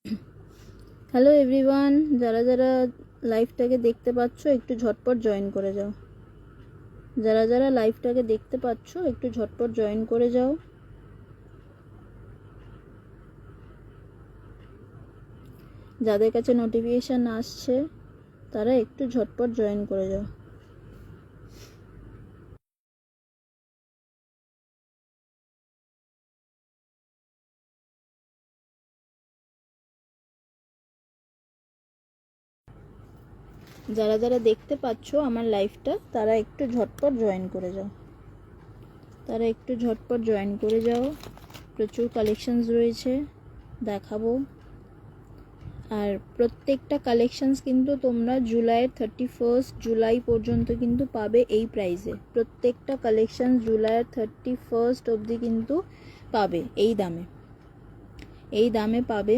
Hello everyone, যারা যারা লাইভটাকে দেখতে পাচ্ছ একটু ঝটপট জয়েন করে যাও। যারা যারা লাইভটাকে দেখতে পাচ্ছ একটু ঝটপট জয়েন করে যাও। যাদের কাছে নোটিফিকেশান আসছে তারা একটু ঝটপট জয়েন করে যাও। যারা যারা দেখতে পাচ্ছ আমার লাইভটা তারা একটু ঝটপট জয়েন করে যাও। তারা একটু ঝটপট জয়েন করে যাও। প্রচুর কালেকশনস রয়েছে, দেখাবো। আর প্রত্যেকটা কালেকশনস কিন্তু তোমরা জুলাইয়ের 31 জুলাই পর্যন্ত কিন্তু পাবে এই প্রাইসে। প্রত্যেকটা কালেকশন জুলাইয়ের 31 অবধি কিন্তু পাবে এই দামে পাবে।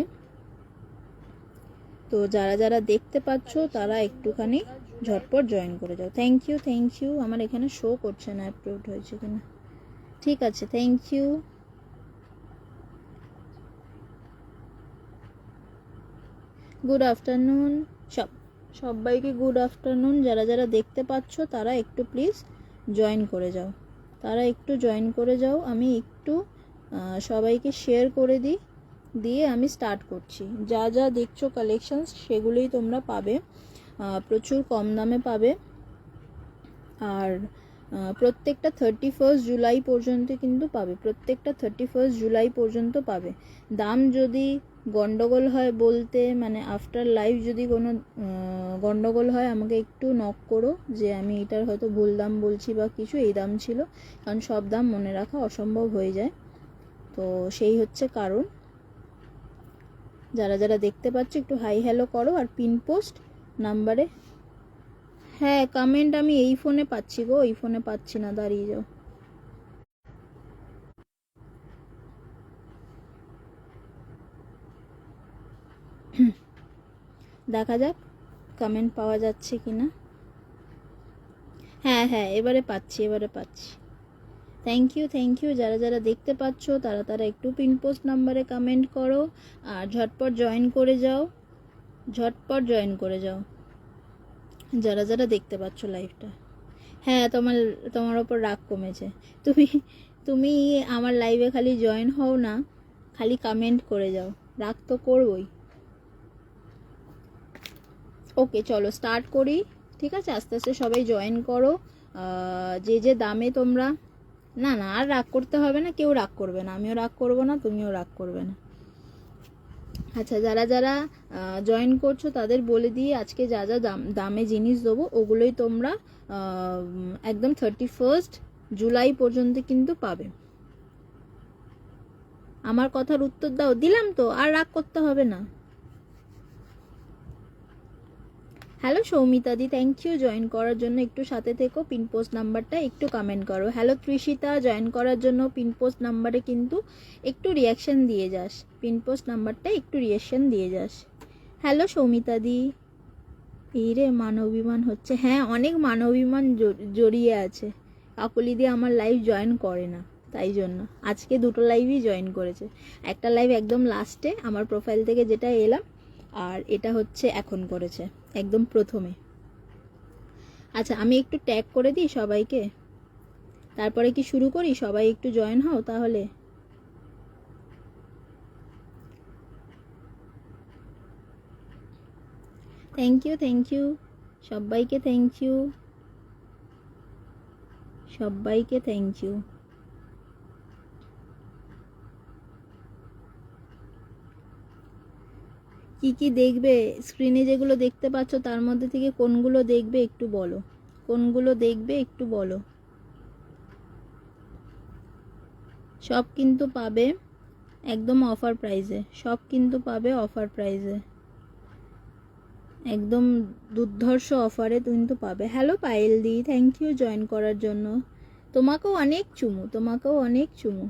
তো যারা যারা দেখতে পাচ্ছ তারা একটুখানি ঝটপট জয়েন করে যাও। Thank you. আমার এখানে শো করছে না অ্যাপ্রুভড হয়েছে কিনা। ঠিক আছে, থ্যাংক ইউ। গুড আফটারনুন সবাইকে গুড আফটারনুন। যারা যারা দেখতে পাচ্ছ তারা একটু প্লিজ জয়েন করে যাও। আমি একটু সবাইকে শেয়ার করে দিয়ে আমি স্টার্ট করছি। যা যা দেখছো কালেকশনস সেগুলোই তোমরা পাবে, প্রচুর কম দামে পাবে। আর প্রত্যেকটা 31 জুলাই পর্যন্ত কিন্তু পাবে। দাম যদি গন্ডগোল হয় বলতে, মানে আফটার লাইভ যদি কোনো গন্ডগোল হয় আমাকে একটু নক করো যে আমি এটার হয়তো ভুল দাম বলছি বা কিছু, এই দাম ছিল। কারণ সব দাম মনে রাখা অসম্ভব হয়ে যায়, তো সেই হচ্ছে কারণ। যারা যারা দেখতে পাচ্ছ একটু হাই হ্যালো করো। আর পিন পোস্ট নাম্বারে, হ্যাঁ কমেন্ট আমি এই ফোনে পাচ্ছি গো, ওই ফোনে পাচ্ছি না, দাঁড়িয়ে যাও। দেখা যাক কমেন্ট পাওয়া যাচ্ছে কি না। হ্যাঁ এবারে পাচ্ছি। Thank you. যারা যারা দেখতে পাচ্ছ তারা একটু পিন পোস্ট নাম্বারে কমেন্ট করো আর ঝটপট জয়েন করে যাও। যারা যারা দেখতে পাচ্ছ লাইভটা। হ্যাঁ, তোমার ওপর রাগ কমেছে। তুমি আমার লাইভে খালি জয়েন হও না, খালি কমেন্ট করে যাও, রাগ তো করবই। ওকে চলো স্টার্ট করি। ঠিক আছে, আস্তে আস্তে সবাই জয়েন করো। যে দামে তোমরা, না আর রাগ করতে হবে না, কেউ রাগ করবে না, আমিও রাগ করবো না, তুমিও রাগ করবে না। আচ্ছা, যারা যারা জয়েন করছো তাদের বলে দিয়ে আজকে যা যা দামে জিনিস দেবো ওগুলোই তোমরা একদম 31 জুলাই পর্যন্ত কিন্তু পাবে। আমার কথার উত্তর দাও। দিলাম তো, আর রাগ করতে হবে না। হ্যালো সৌমিতাদি, থ্যাংক ইউ জয়েন করার জন্য। একটু সাথে থেকো, পিন পোস্ট নাম্বারটা একটু কমেন্ট করো। হ্যালো ত্রিশিতা, জয়েন করার জন্য পিন পোস্ট নাম্বারে কিন্তু একটু রিয়াকশন দিয়ে যাস। হ্যালো সৌমিতাদি। এই রে, মান অভিমান হচ্ছে। হ্যাঁ, অনেক মান অভিমান জড়িয়ে আছে। কাকলি দিয়ে আমার লাইভ জয়েন করে না, তাই জন্য আজকে দুটো লাইভই জয়েন করেছে। একটা লাইভ একদম লাস্টে আমার প্রোফাইল থেকে যেটা এলাম, আর এটা হচ্ছে এখন করেছে একদম প্রথমে। আচ্ছা, আমি একটু ট্যাগ করে দিই সবাইকে, তারপরে কি শুরু করি? সবাই একটু জয়েন হও তাহলে। থ্যাংক ইউ সবাইকে, থ্যাংক ইউ। কি দেখবে স্ক্রিনে? যেগুলো দেখতে পাচ্ছ তার মধ্যে থেকে কোনগুলো দেখবে একটু বলো। সব কিন্তু পাবে একদম অফার প্রাইজে, একদম দুর্ধর্ষ অফারে কিন্তু পাবে। হ্যালো পায়েল দি, থ্যাংক ইউ জয়েন করার জন্য। তোমাকেও অনেক চুমু।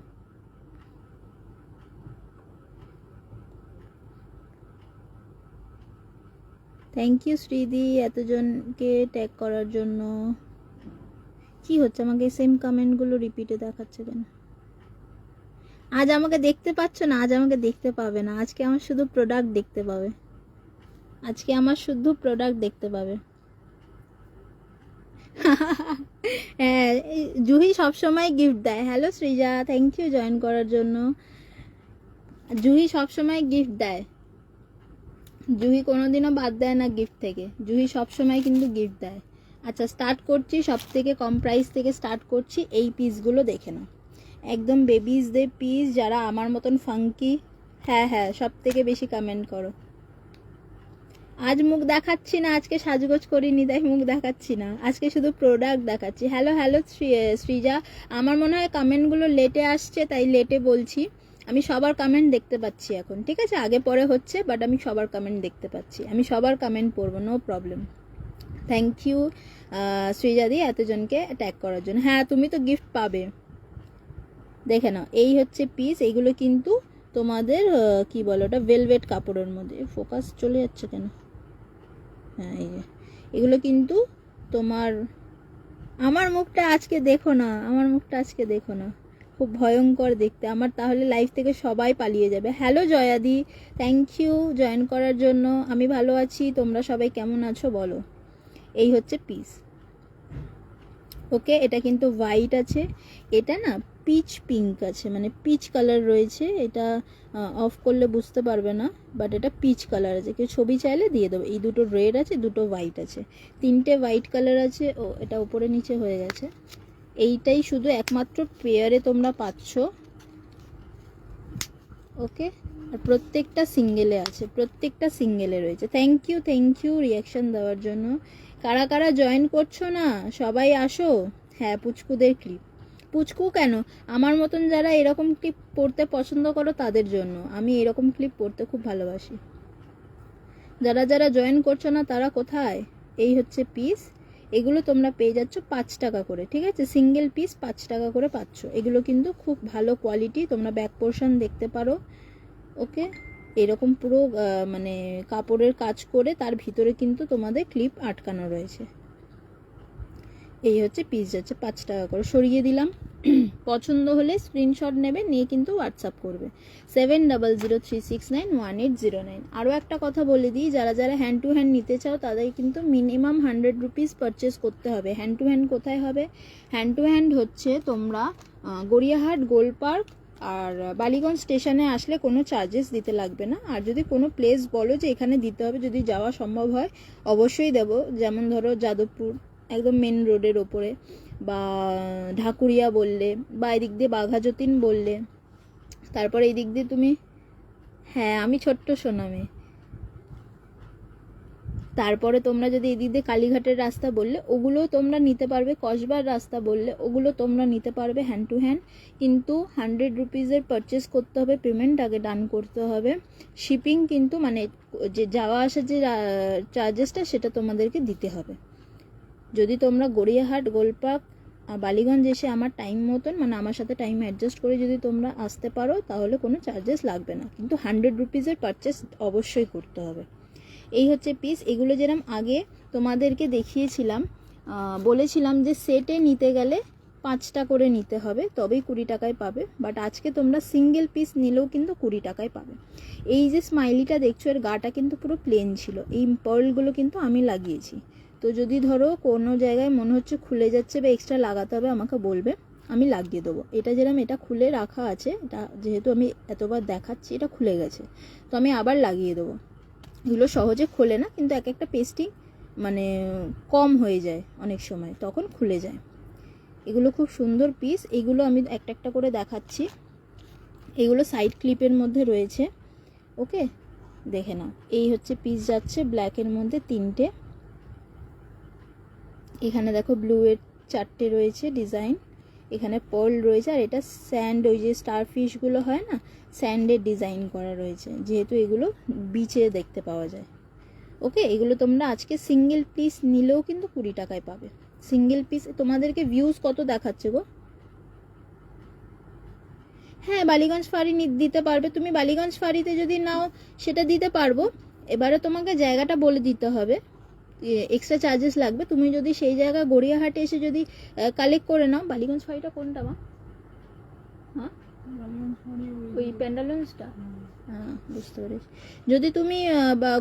থ্যাংক ইউ শ্রীদি এতজনকে ট্যাগ করার জন্য। কি হচ্ছে, আমাকে সেম কমেন্টগুলো রিপিটে দেখাচ্ছে কেন? আজ আমাকে দেখতে পাচ্ছ না, আজ আমাকে দেখতে পাবে না, আজকে আমার শুধু প্রোডাক্ট দেখতে পাবে, আজকে আমার শুধু প্রোডাক্ট দেখতে পাবে। হ্যাঁ, জুহি সবসময় গিফট দেয়। Hello Srija, thank you join করার জন্য। জুহি সবসময় গিফট দেয়, জুহি কোনোদিনও বাদ দেয় না গিফট থেকে, জুহি সবসময় কিন্তু গিফট দেয়। আচ্ছা স্টার্ট করছি, সব থেকে কম প্রাইস থেকে স্টার্ট করছি। এই পিসগুলো দেখে নাও, একদম বেবিজদের পিস, যারা আমার মতন ফাঙ্কি। হ্যাঁ হ্যাঁ, সব থেকে বেশি কমেন্ট করো। আজ মুখ দেখাচ্ছি না, আজকে সাজগোজ করিনি তাই মুখ দেখাচ্ছি না, আজকে শুধু প্রোডাক্ট দেখাচ্ছি। হ্যালো হ্যালো সৃজা, আমার মনে হয় কমেন্টগুলো লেটে আসছে তাই লেটে বলছি। আমি সবার কমেন্ট দেখতে পাচ্ছি এখন, ঠিক আছে, আগে পরে হচ্ছে বাট আমি সবার কমেন্ট দেখতে পাচ্ছি, আমি সবার কমেন্ট পড়বো, নো প্রবলেম। থ্যাংক ইউ সৃজাদি এতজনকে ট্যাগ করার জন্য। হ্যাঁ তুমি তো গিফট পাবে, দেখে নাও। এই হচ্ছে পিস, এইগুলো কিন্তু তোমাদের কি বলো ওটা, ভেলভেট কাপড়ের মধ্যে। ফোকাস চলে যাচ্ছে কেন? হ্যাঁ এই যে, এগুলো কিন্তু তোমার, আমার মুখটা আজকে দেখো না, আমার মুখটা আজকে দেখো না, খুব ভয়ঙ্কর দেখতে আমার, তাহলে লাইফ থেকে সবাই পালিয়ে যাবে। হ্যালো জয়াদি, থ্যাংক ইউ জয়েন করার জন্য। আমি ভালো আছি, তোমরা সবাই কেমন আছো বলো। এই হচ্ছে পিস, ওকে। এটা কিন্তু হোয়াইট আছে, এটা না পিচ পিঙ্ক আছে, মানে পিচ কালার রয়েছে। এটা অফ করলে বুঝতে পারবে না, বাট এটা পিচ কালার আছে, কেউ ছবি চাইলে দিয়ে দেবো। এই দুটো রেড আছে, দুটো হোয়াইট আছে, তিনটে হোয়াইট কালার আছে। ও এটা উপরে নিচে হয়ে গেছে। এইটাই শুধু একমাত্র পেয়ারে তোমরা পাচ্ছ, ওকে। আর প্রত্যেকটা সিঙ্গেলে আছে, প্রত্যেকটা সিঙ্গেলে রয়েছে। থ্যাংক ইউ রিয়াকশন দেওয়ার জন্য। কারা কারা জয়েন করছো না সবাই আসো। হ্যাঁ পুচকুদের ক্লিপ, পুচকু কেন, আমার মতন যারা এরকম ক্লিপ পড়তে পছন্দ করো তাদের জন্য, আমি এরকম ক্লিপ পড়তে খুব ভালোবাসি। যারা যারা জয়েন করছো না তারা কোথায়? এই হচ্ছে পিস, এগুলো তোমরা পেয়ে যাচ্ছ 5 টাকা করে, ঠিক আছে, সিঙ্গেল পিস 5 টাকা করে পাচ্ছ। এগুলো কিন্তু খুব ভালো কোয়ালিটি, তোমরা ব্যাক পোর্শন দেখতে পারো, ওকে। এরকম পুরো মানে কাপড়ের কাজ করে তার ভিতরে কিন্তু তোমাদের ক্লিপ আটকানো রয়েছে। এই হচ্ছে পিস যাচ্ছে 5 টাকা করে, সরিয়ে দিলাম। পছন্দ হলে স্ক্রিনশট নেবে, নিয়ে কিন্তু হোয়াটসঅ্যাপ করবে 7003691809। আরও একটা কথা বলে দিই, যারা যারা হ্যান্ড টু হ্যান্ড নিতে চাও তাদের কিন্তু মিনিমাম 100 রুপিস পারচেস করতে হবে। হ্যান্ড টু হ্যান্ড কোথায় হবে? হ্যান্ড টু হ্যান্ড হচ্ছে তোমরা গড়িয়াহাট গোল পার্ক আর বালিগঞ্জ স্টেশনে আসলে কোনো চার্জেস দিতে লাগবে না। আর যদি কোনো প্লেস বলো যে এখানে দিতে হবে, যদি যাওয়া সম্ভব হয় অবশ্যই দেবো। যেমন ধরো যাদবপুর একদম মেন রোডের ওপরে, বা ঢাকুরিয়া বললে, বা এদিক দিয়ে বাঘাযতীন বললে, তারপরে এই দিক দিয়ে তুমি, হ্যাঁ আমি ছোট্ট সোনামে, তারপরে তোমরা যদি এদিক দিয়ে কালীঘাটের রাস্তা বললে ওগুলোও তোমরা নিতে পারবে, কসবার রাস্তা বললে ওগুলো তোমরা নিতে পারবে হ্যান্ড টু হ্যান্ড। কিন্তু 100 রুপিসের পারচেস করতে হবে, পেমেন্ট আগে ডান করতে হবে। শিপিং কিন্তু মানে যে যাওয়া আসার যে চার্জেসটা সেটা তোমাদেরকে দিতে হবে। যদি তোমরা গড়িয়াহাট গোলপার্ক বালিগঞ্জ এসে আমার টাইম মতন, মানে আমার সাথে টাইম অ্যাডজাস্ট করে যদি তোমরা আসতে পারো তাহলে কোনো চার্জেস লাগবে না, কিন্তু 100 রুপিসের পারচেস অবশ্যই করতে হবে। এই হচ্ছে পিস, এগুলো যেরকম আগে তোমাদেরকে দেখিয়েছিলাম, বলেছিলাম যে সেটে নিতে গেলে 5টা করে নিতে হবে তবেই 20 টাকায় পাবে, বাট আজকে তোমরা সিঙ্গেল পিস নিলেও কিন্তু 20 টাকায় পাবে। এই যে স্মাইলিটা দেখছো এর গাটা কিন্তু পুরো প্লেন ছিল, এই পার্লগুলো কিন্তু আমি লাগিয়েছি। তো যদি ধরো কোনো জায়গায় মনে হচ্ছে খুলে যাচ্ছে বা এক্সট্রা লাগাতে হবে আমাকে বলবে, আমি লাগিয়ে দেবো। এটা যেরকম এটা খুলে রাখা আছে, এটা যেহেতু আমি এতবার দেখাচ্ছি এটা খুলে গেছে, তো আমি আবার লাগিয়ে দেবো। এগুলো সহজে খোলে না, কিন্তু এক একটা পেস্টিং মানে কম হয়ে যায় অনেক সময়, তখন খুলে যায়। এগুলো খুব সুন্দর পিস, এগুলো আমি একটা একটা করে দেখাচ্ছি। এগুলো সাইড ক্লিপের মধ্যে রয়েছে, ওকে দেখে নাও। এই হচ্ছে পিস যাচ্ছে ব্ল্যাকের মধ্যে 3টে, এখানে দেখো ব্লু এর 4টে রয়েছে ডিজাইন, এখানে পার্ল রয়েছে, আর এটা স্যান্ড, ওই যে স্টার ফিশগুলো হয় না স্যান্ডের ডিজাইন করা রয়েছে, যেহেতু এগুলো বিচে দেখতে পাওয়া যায়, ওকে। এগুলো তোমরা আজকে সিঙ্গেল পিস নিলেও কিন্তু 20 টাকায় পাবে। সিঙ্গেল পিস তোমাদেরকে ভিউজ কত দেখাচ্ছে গো? হ্যাঁ বালিগঞ্জ ফাঁড়ি দিতে পারবে তুমি, বালিগঞ্জ ফাঁড়িতে যদি নাও সেটা দিতে পারবো। এবারে তোমাকে জায়গাটা বলে দিতে হবে, এক্সট্রা চার্জেস লাগবে। তুমি যদি সেই জায়গা গড়িয়াহাটে এসে যদি কালেক্ট করে নাও, বালিগঞ্জ ফাঁড়িটা কোনটা মা? হ্যাঁ ওই প্যান্ডালুন্সটা, হ্যাঁ বুঝতে পেরেছি। যদি তুমি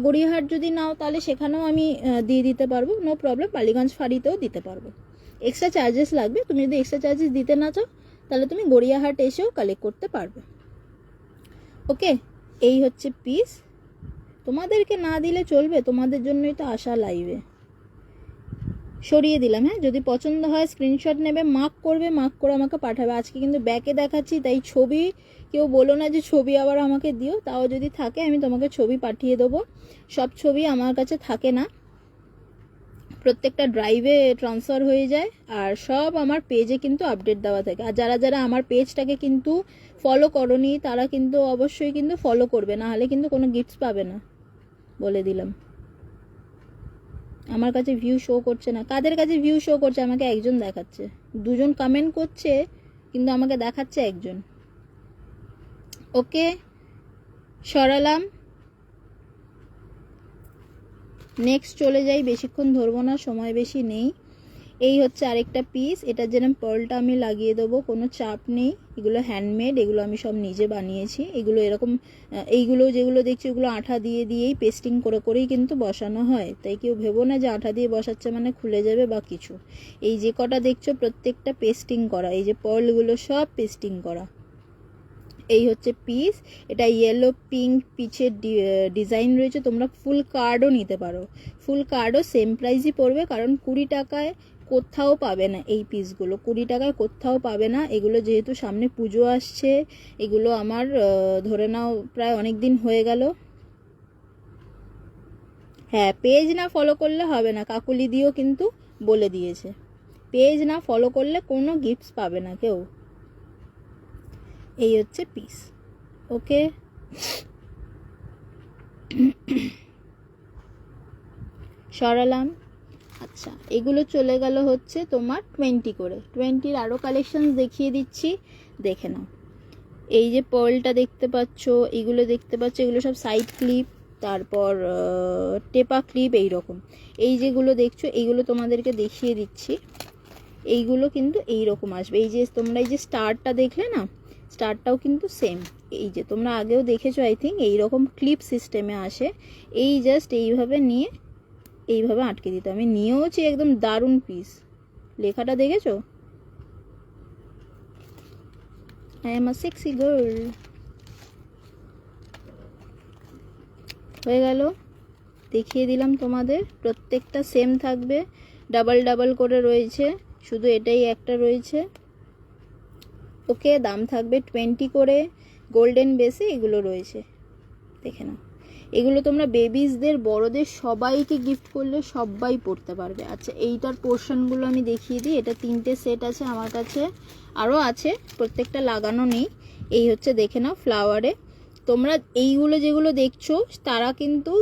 গড়িয়াহাট যদি নাও তাহলে সেখানেও আমি দিয়ে দিতে পারবো, নো প্রবলেম। বালিগঞ্জ ফাঁড়িতেও দিতে পারবো, এক্সট্রা চার্জেস লাগবে। তুমি যদি এক্সট্রা চার্জেস দিতে না চাও তাহলে তুমি গড়িয়াহাট এসেও কালেক্ট করতে পারবে। ওকে, এই হচ্ছে পিস। তোমাদেরকে না দিলে চলবে, তোমাদের জন্যই তো আসা লাইভে। সরিয়ে দিলাম। হ্যাঁ, যদি পছন্দ হয় স্ক্রিনশট নেবে, মার্ক করবে, মার্ক করে আমাকে পাঠাবে। আজকে কিন্তু ব্যাকে দেখাচ্ছি, তাই ছবি কেউ বলো না যে ছবি আবার আমাকে দিও। তাও যদি থাকে আমি তোমাকে ছবি পাঠিয়ে দেবো। সব ছবি আমার কাছে থাকে না, প্রত্যেকটা ড্রাইভে ট্রান্সফার হয়ে যায়, আর সব আমার পেজে কিন্তু আপডেট দেওয়া থাকে। আর যারা যারা আমার পেজটাকে কিন্তু ফলো করনি তারা কিন্তু অবশ্যই কিন্তু ফলো করবে, না হলে কিন্তু কোনো গিফটস পাবে না, বলে দিলাম। আমার কাছে ভিউ শো করছে না। কাদের কাছে ভিউ শো করছে? আমাকে একজন দেখাচ্ছে, দুজন কমেন্ট করছে কিন্তু আমাকে দেখাচ্ছে একজন। ওকে, সরালাম। নেক্সট চলে যাই, বেশিক্ষণ ধরবো না, সময় বেশি নেই। এই হচ্ছে আরেকটা পিস। এটার যেরকম পার্লটা আমি লাগিয়ে দেবো, কোনো চাপ নেই। এগুলো হ্যান্ডমেড, এগুলো আমি সব নিজে বানিয়েছি। এগুলো এরকম, এইগুলো যেগুলো দেখছি ওগুলো আঠা দিয়ে দিয়েই পেস্টিং করে করেই কিন্তু বসানো হয়, তাই কেউ ভেবো না যে আঠা দিয়ে বসাচ্ছে মানে খুলে যাবে বা কিছু। এই যে কটা দেখছো প্রত্যেকটা পেস্টিং করা, এই যে পার্লগুলো সব পেস্টিং করা। এই হচ্ছে পিস। এটা ইয়েলো পিঙ্ক পিচের ডিজাইন রয়েছে। তোমরা ফুল কার্ডও নিতে পারো, ফুল কার্ডও সেম প্রাইসই পড়বে, কারণ 20 টাকায় কোথাও পাবে না এই পিসগুলো, 20 টাকায় কোথাও পাবে না। এগুলো যেহেতু সামনে পুজো আসছে, এগুলো আমার ধরে নাও প্রায় অনেক দিন হয়ে গেল। হ্যাঁ, পেজ না ফলো করলে হবে না, কাকুলি দিও কিন্তু বলে দিয়েছে, পেজ না ফলো করলে কোনো গিফটস পাবে না কেউ। এই হচ্ছে পিস। ওকে, সরালাম। আচ্ছা, এগুলো চলে গেল হচ্ছে তোমার 20 করে। 20-র আরও কালেকশনস দেখিয়ে দিচ্ছি, দেখে নাও। এই যে পার্লটা দেখতে পাচ্ছ, এগুলো দেখতে পাচ্ছ, এগুলো সব সাইড ক্লিপ, তারপর টেপা ক্লিপ, এই রকম। এই যেগুলো দেখছো এইগুলো তোমাদেরকে দেখিয়ে দিচ্ছি, এইগুলো কিন্তু এই রকম আসবে। এই যে তোমরা এই যে স্টারটা দেখলে না, স্টারটাও কিন্তু সেম। এই যে তোমরা আগেও দেখেছো আই থিঙ্ক, এইরকম ক্লিপ সিস্টেমে আসে। এই জাস্ট এইভাবে নিয়ে এইভাবে আটকে দিতে। আমি নিয়েওছি, একদম দারুণ পিস। লেখাটা দেখেছো, I am a sexy girl. হয়ে গেল, দেখিয়ে দিলাম তোমাদের। প্রত্যেকটা সেম থাকবে, ডাবল ডাবল করে রয়েছে, শুধু এটাই একটা রয়েছে। ওকে, দাম থাকবে 20 করে। গোল্ডেন বেসে এগুলো রয়েছে, দেখে নাও। এগুলো তোমরা বেবিসদের, বড়দের সবাইকে গিফট করলে সবাই পড়তে পারবে। আচ্ছা, এইটার পোর্শনগুলো আমি দেখিয়ে দিই। এটা 3টে সেট আছে আমার কাছে, আরও আছে, প্রত্যেকটা লাগানো নেই। এই হচ্ছে দেখে নাও ফ্লাওয়ারে। তোমরা এইগুলো যেগুলো দেখছো তারা কিন্তু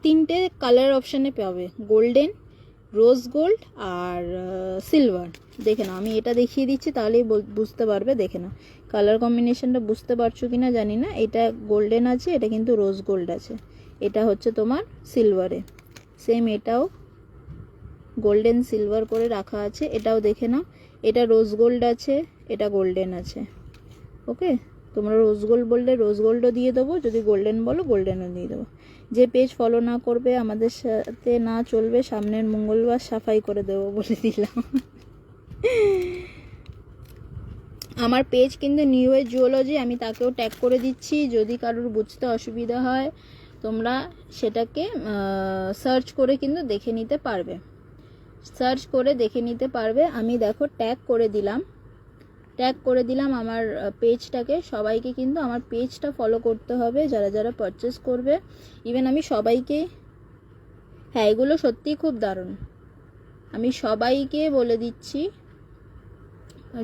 3টে কালার অপশানে পাবে, গোল্ডেন, রোজ গোল্ড আর সিলভার। দেখে নাও, আমি এটা দেখিয়ে দিচ্ছি তাহলেই বুঝতে পারবে। দেখে নাও কালার কম্বিনেশনটা, বুঝতে পারছো কিনা জানি না। এটা গোল্ডেন আছে, এটা কিন্তু রোজ গোল্ড আছে, এটা হচ্ছে তোমার সিলভারে। সেম এটাও গোল্ডেন সিলভার করে রাখা আছে, এটাও দেখে নাও। এটা রোজ গোল্ড আছে, এটা গোল্ডেন আছে। ওকে, তোমরা রোজ গোল্ড বললে রোজ গোল্ডও দিয়ে দেবো, যদি গোল্ডেন বলো গোল্ডেনও দিয়ে দেবো। যে পেজ ফলো না করবে, আমাদের সাথে না চলবে, সামনের মঙ্গলবার সাফাই করে দেবো বলে দিলাম। আমার পেজ কিন্তু নিউ এজ জুওলজি, আমি তাকেও ট্যাগ করে দিচ্ছি। যদি কারোর বুঝতে অসুবিধা হয় তোমরা সেটাকে সার্চ করে কিন্তু দেখে নিতে পারবে, সার্চ করে দেখে নিতে পারবে। আমি দেখো ট্যাগ করে দিলাম, ট্যাগ করে দিলাম আমার পেজটাকে। সবাইকে কিন্তু আমার পেজটা ফলো করতে হবে যারা যারা পারচেস করবে। ইভেন আমি সবাইকে, হ্যাঁ এগুলো সত্যিই খুব দারুণ, আমি সবাইকে বলে দিচ্ছি,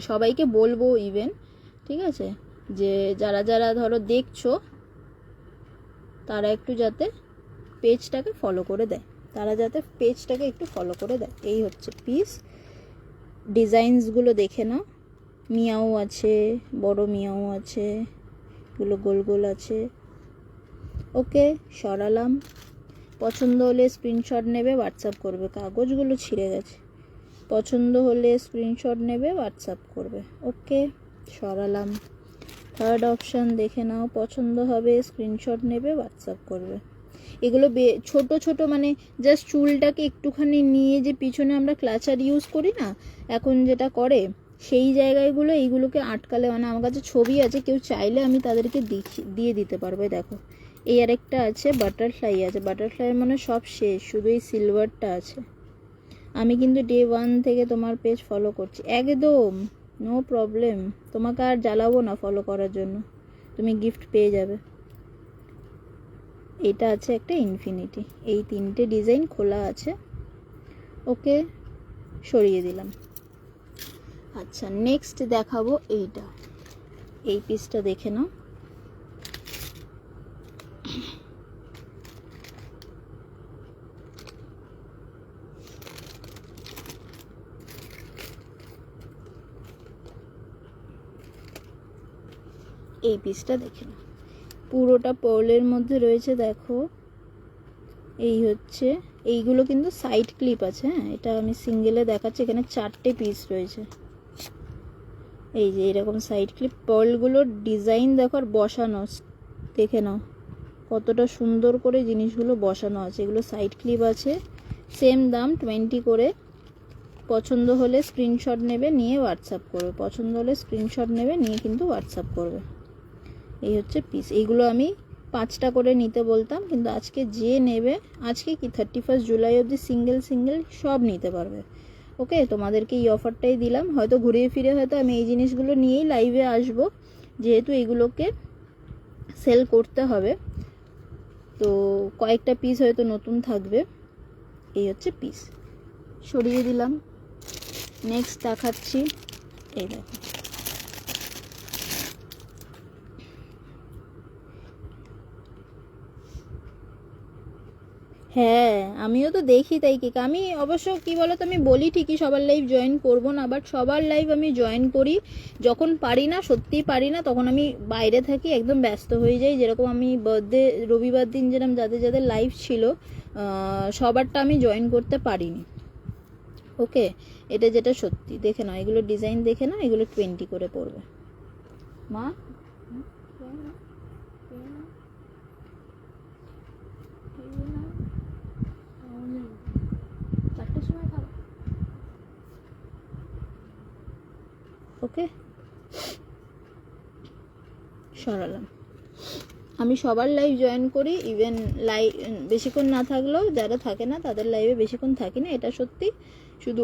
সবাইকে বলবো ইভেন, ঠিক আছে, যে যারা যারা ধরো দেখছো তারা একটু যাতে পেজটাকে ফলো করে দেয়, তারা যাতে পেজটাকে একটু ফলো করে দেয়। এই হচ্ছে পিস। ডিজাইনসগুলো দেখে নাও, মিয়াও আছে, বড় মিয়াও আছে, এগুলো গোল গোল আছে। ওকে, সরালাম। পছন্দ হলে স্ক্রিনশট নেবে, হোয়াটসঅ্যাপ করবে। কাগজগুলো ছিঁড়ে গেছে। পছন্দ হলে স্ক্রিনশট নেবে, হোয়াটসঅ্যাপ করবে। ওকে, সরালাম। থার্ড অপশান দেখে নাও, পছন্দ হবে স্ক্রিনশট নেবে, হোয়াটসঅ্যাপ করবে। এগুলো ছোট ছোট মানে জাস্ট চুলটাকে একটুখানি নিয়ে যে পিছনে আমরা ক্লাচার ইউজ করি না এখন যেটা করে, সেই জায়গাগুলো এইগুলোকে আটকালে, মানে আমার কাছে ছবি আছে, কেউ চাইলে আমি তাদেরকে দিয়ে দিতে পারবো। দেখো এই আরেকটা আছে, বাটারফ্লাই আছে, বাটারফ্লাইয়ের মানে সব শেষ, শুধু এই সিলভারটা আছে। আমি কিন্তু ডে 1 থেকে তোমার পেজ ফলো করছি, একদম নো প্রবলেম, তোমাকে আর জ্বালাবো না ফলো করার জন্য, তুমি গিফট পেয়ে যাবে। এটা আছে একটা ইনফিনিটি, এই 3টে ডিজাইন খোলা আছে। ওকে, সরিয়ে দিলাম। আচ্ছা নেক্সট দেখাবো এইটা, এই পিসটা দেখে নাও। এই পিসটা দেখে নাও, পুরোটা পার্লের মধ্যে রয়েছে। দেখো এই হচ্ছে, এইগুলো কিন্তু সাইড ক্লিপ আছে। হ্যাঁ, এটা আমি সিঙ্গেলে দেখাচ্ছি, এখানে 4টে পিস রয়েছে। এই যে এরকম সাইড ক্লিপ, পার্লগুলোর ডিজাইন দেখো আর বসানো, দেখে নাও কতটা সুন্দর করে জিনিসগুলো বসানো আছে। এগুলো সাইড ক্লিপ আছে, সেম দাম 20 করে। পছন্দ হলে স্ক্রিনশট নেবে, নিয়ে হোয়াটসঅ্যাপ করবে, পছন্দ হলে স্ক্রিনশট নেবে, নিয়ে কিন্তু হোয়াটসঅ্যাপ করবে। এই হচ্ছে পিস। এইগুলো আমি 5টা করে নিতে বলতাম, কিন্তু আজকে যে নেবে, আজকে কি 31 জুলাই অবধি সিঙ্গেল সিঙ্গেল সব নিতে পারবে। ওকে, তোমাদেরকে এই অফারটাই দিলাম। হয়তো ঘুরিয়ে ফিরে হয়তো আমি এই জিনিসগুলো নিয়েই লাইভে আসব, যেহেতু এগুলোকে সেল করতে হবে, তো কয়েকটা পিস হয়তো নতুন থাকবে। এই হচ্ছে পিস, সরিয়ে দিলাম। নেক্সট দেখাচ্ছি, এই দেখো, হ্যাঁ আমিও তো দেখি, তাই কি আমি অবশ্য কি বলো তো, আমি বলি ঠিকই সবার লাইভ জয়েন করব না, বাট সবার লাইভ আমি জয়েন করি যখন পারি না, সত্যিই পারি না, তখন আমি বাইরে থাকি, একদম ব্যস্ত হয়ে যাই। যেরকম আমি বার্থডে রবিবার দিন যেরকম যাদের যাদের লাইভ ছিল, সবারটা আমি জয়েন করতে পারিনি। ওকে, এটা যেটা সত্যি। দেখে নাও এগুলো ডিজাইন, দেখে নাও এগুলো 20 করে পড়বে। মা ওকে, সরালাম। আমি সবার লাইভ জয়েন করি, ইভেন লাইভ বেশিক্ষণ না থাকলেও, যারা থাকে না তাদের লাইভে বেশিক্ষণ থাকি না, এটা সত্যি। শুধু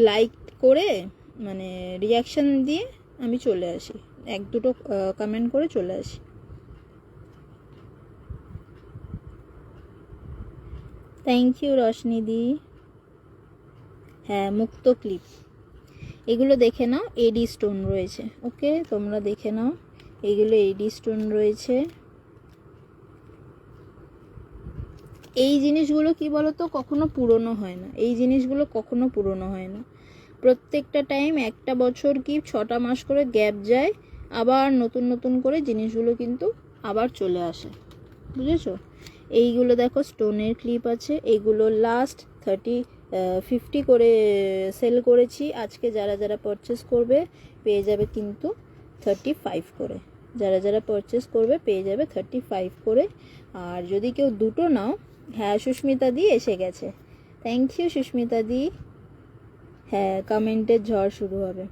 লাইক করে মানে রিয়াকশান দিয়ে আমি চলে আসি, 1-2টো কমেন্ট করে চলে আসি। থ্যাংক ইউ রশনি দি। হ্যাঁ, মুক্ত ক্লিপ, এগুলো দেখে নাও, এডি স্টোন রয়েছে। ওকে, তোমরা দেখে নাও, এইগুলো এডি স্টোন রয়েছে। এই জিনিসগুলো কি বলতো, কখনো পুরনো হয় না, এই জিনিসগুলো কখনো পুরনো হয় না। প্রত্যেকটা টাইম, একটা বছর কি 6টা মাস করে গ্যাপ যায়, আবার নতুন নতুন করে জিনিসগুলো কিন্তু আবার চলে আসে, বুঝেছো? এইগুলো দেখো স্টোনের ক্লিপ আছে, এইগুলো লাস্ট 50 করে সেল করেছি। আজকে যারা যারা পারচেস করবে পেয়ে যাবে কিন্তু 35 করে, যারা যারা পারচেস করবে পেয়ে যাবে 35 করে। আর যদি কেউ 2টো নাও, হ্যাঁ সুস্মিতা দি এসে গেছে, থ্যাংক ইউ সুস্মিতা দি। হ্যাঁ, কমেন্টের ঝড় শুরু হবে।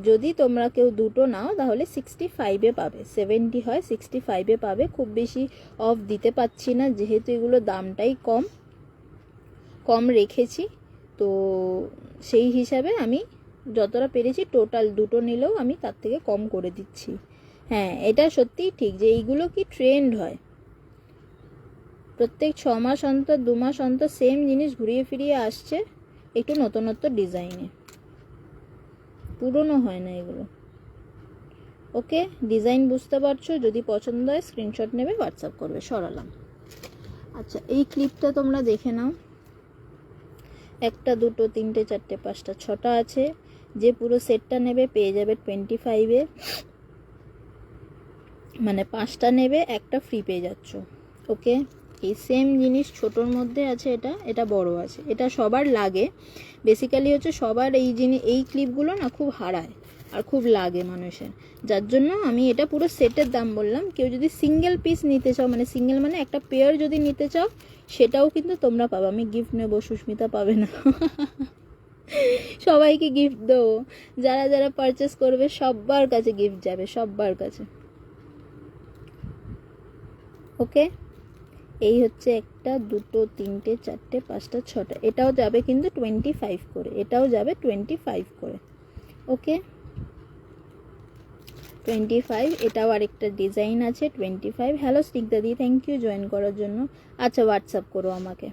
যদি তোমরা কেউ 2টো নাও তাহলে 65-এ পাবে, 70 হয় 65-এ পাবে। খুব বেশি অফ দিতে পারছি না, যেহেতু এগুলো দামটাই কম রেখেছি, তো সেই হিসাবে আমি যতটা পেরেছি, টোটাল 2টো নিলেও আমি তার থেকে কম করে দিচ্ছি। হ্যাঁ, এটা সত্যিই ঠিক যে এইগুলো কি ট্রেন্ড হয়, প্রত্যেক 6 মাস অন্তর 2 মাস অন্তর সেম জিনিস ঘুরিয়ে ফিরিয়ে আসছে, একটু নতুনত্ব ডিজাইনে, পুরনো হয় না এগুলো। ওকে, ডিজাইন বুঝতে পারছো? যদি পছন্দ হয় স্ক্রিনশট নেবে, হোয়াটসঅ্যাপ করবে। সরালাম। আচ্ছা, এই ক্লিপটা তোমরা দেখে নাও, 1টা 2টো 3টে 4টে 5টা 6টা আছে। যে পুরো সেটটা নেবে পেয়ে যাবে 25-এ, মানে 5টা নেবে 1টা ফ্রি পেয়ে যাচ্ছ। ওকে, এই সেম জিনিস ছোটোর মধ্যে আছে, এটা বড় আছে, এটা সবার লাগে বেসিক্যালি। হচ্ছে সবার এই ক্লিপগুলো না খুব হারায়, আর খুব লাগে মানুষের, যার জন্য আমি এটা পুরো সেটের দাম বললাম। কেউ যদি সিঙ্গেল পিস নিতে চাও, মানে সিঙ্গেল মানে একটা পেয়ার যদি নিতে চাও, সেটাও কিন্তু তোমরা পাবে। আমি গিফট নেবো, সুস্মিতা পাবে না। সবাইকে গিফট দেবো, যারা যারা পারচেস করবে সবার কাছে গিফট যাবে, সবার কাছে। ওকে, এই হচ্ছে একটা, দুটো, তিনটে, চারটে, পাঁচটা, ছটা, এটাও যাবে কিন্তু 25 করে, এটাও যাবে 25 করে। ওকে, 25, এটাও আরেকটা ডিজাইন আছে 25। হ্যালো স্নিগ্ধাদি, থ্যাংক ইউ জয়েন করার জন্য। আচ্ছা, হোয়াটসঅ্যাপ করো আমাকে,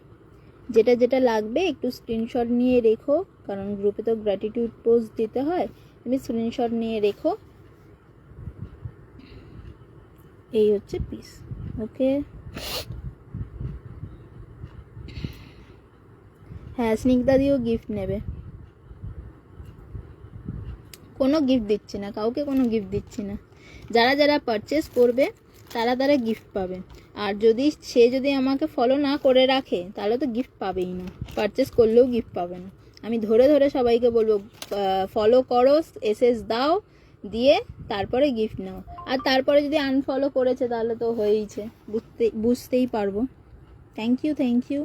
যেটা যেটা লাগবে একটু স্ক্রিনশট নিয়ে রেখো, কারণ গ্রুপে তো গ্র্যাটিটিউড পোস্ট দিতে হয়, তুমি স্ক্রিনশট নিয়ে রেখো। এই হচ্ছে পিস। ওকে, হ্যাঁ স্নিগ্ধাদিও গিফট নেবে। কোনো গিফট দিচ্ছি না কাউকে, কোনো গিফট দিচ্ছি না। যারা যারা পারচেস করবে তারা তারা গিফট পাবে। আর যদি আমাকে ফলো না করে রাখে তাহলে তো গিফট পাবেই না, পারচেস করলেও গিফট পাবে না। আমি ধরে ধরে সবাইকে বলবো ফলো করো, এসএস দাও, দিয়ে তারপরে গিফট নাও। আর তারপরে যদি আনফলো করেছে তাহলে তো হয়েইছে, বুঝতেই পারবো। Thank you, thank you.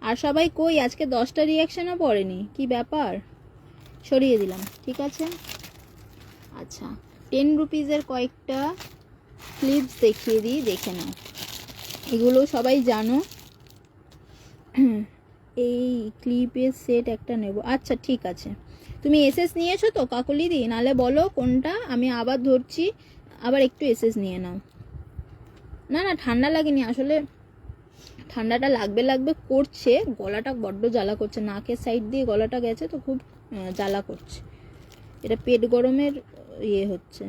আর সবাই কই, আজকে 10টা রিয়াকশানও পড়েনি, কি ব্যাপার? সরিয়ে দিলাম, ঠিক আছে। আচ্ছা, 10 রুপিজের কয়েকটা ক্লিপস দেখিয়ে দিই, দেখে নাও। এগুলো সবাই জানো। এই ক্লিপের সেট একটা নেব। আচ্ছা ঠিক আছে, তুমি এসএস নিয়েছো তো কাকলিদি? নালে বলো কোনটা, আমি আবার ধরছি, আবার একটু এসএস নিয়ে নাও। না না, ঠান্ডা লাগেনি আসলে, ঠান্ডাটা লাগবে করছে, গলাটা বড্ড জ্বালা করছে, নাকের সাইড দিয়ে গলাটা গেছে তো খুব জ্বালা করছে। এটা পেট গরমের হচ্ছে।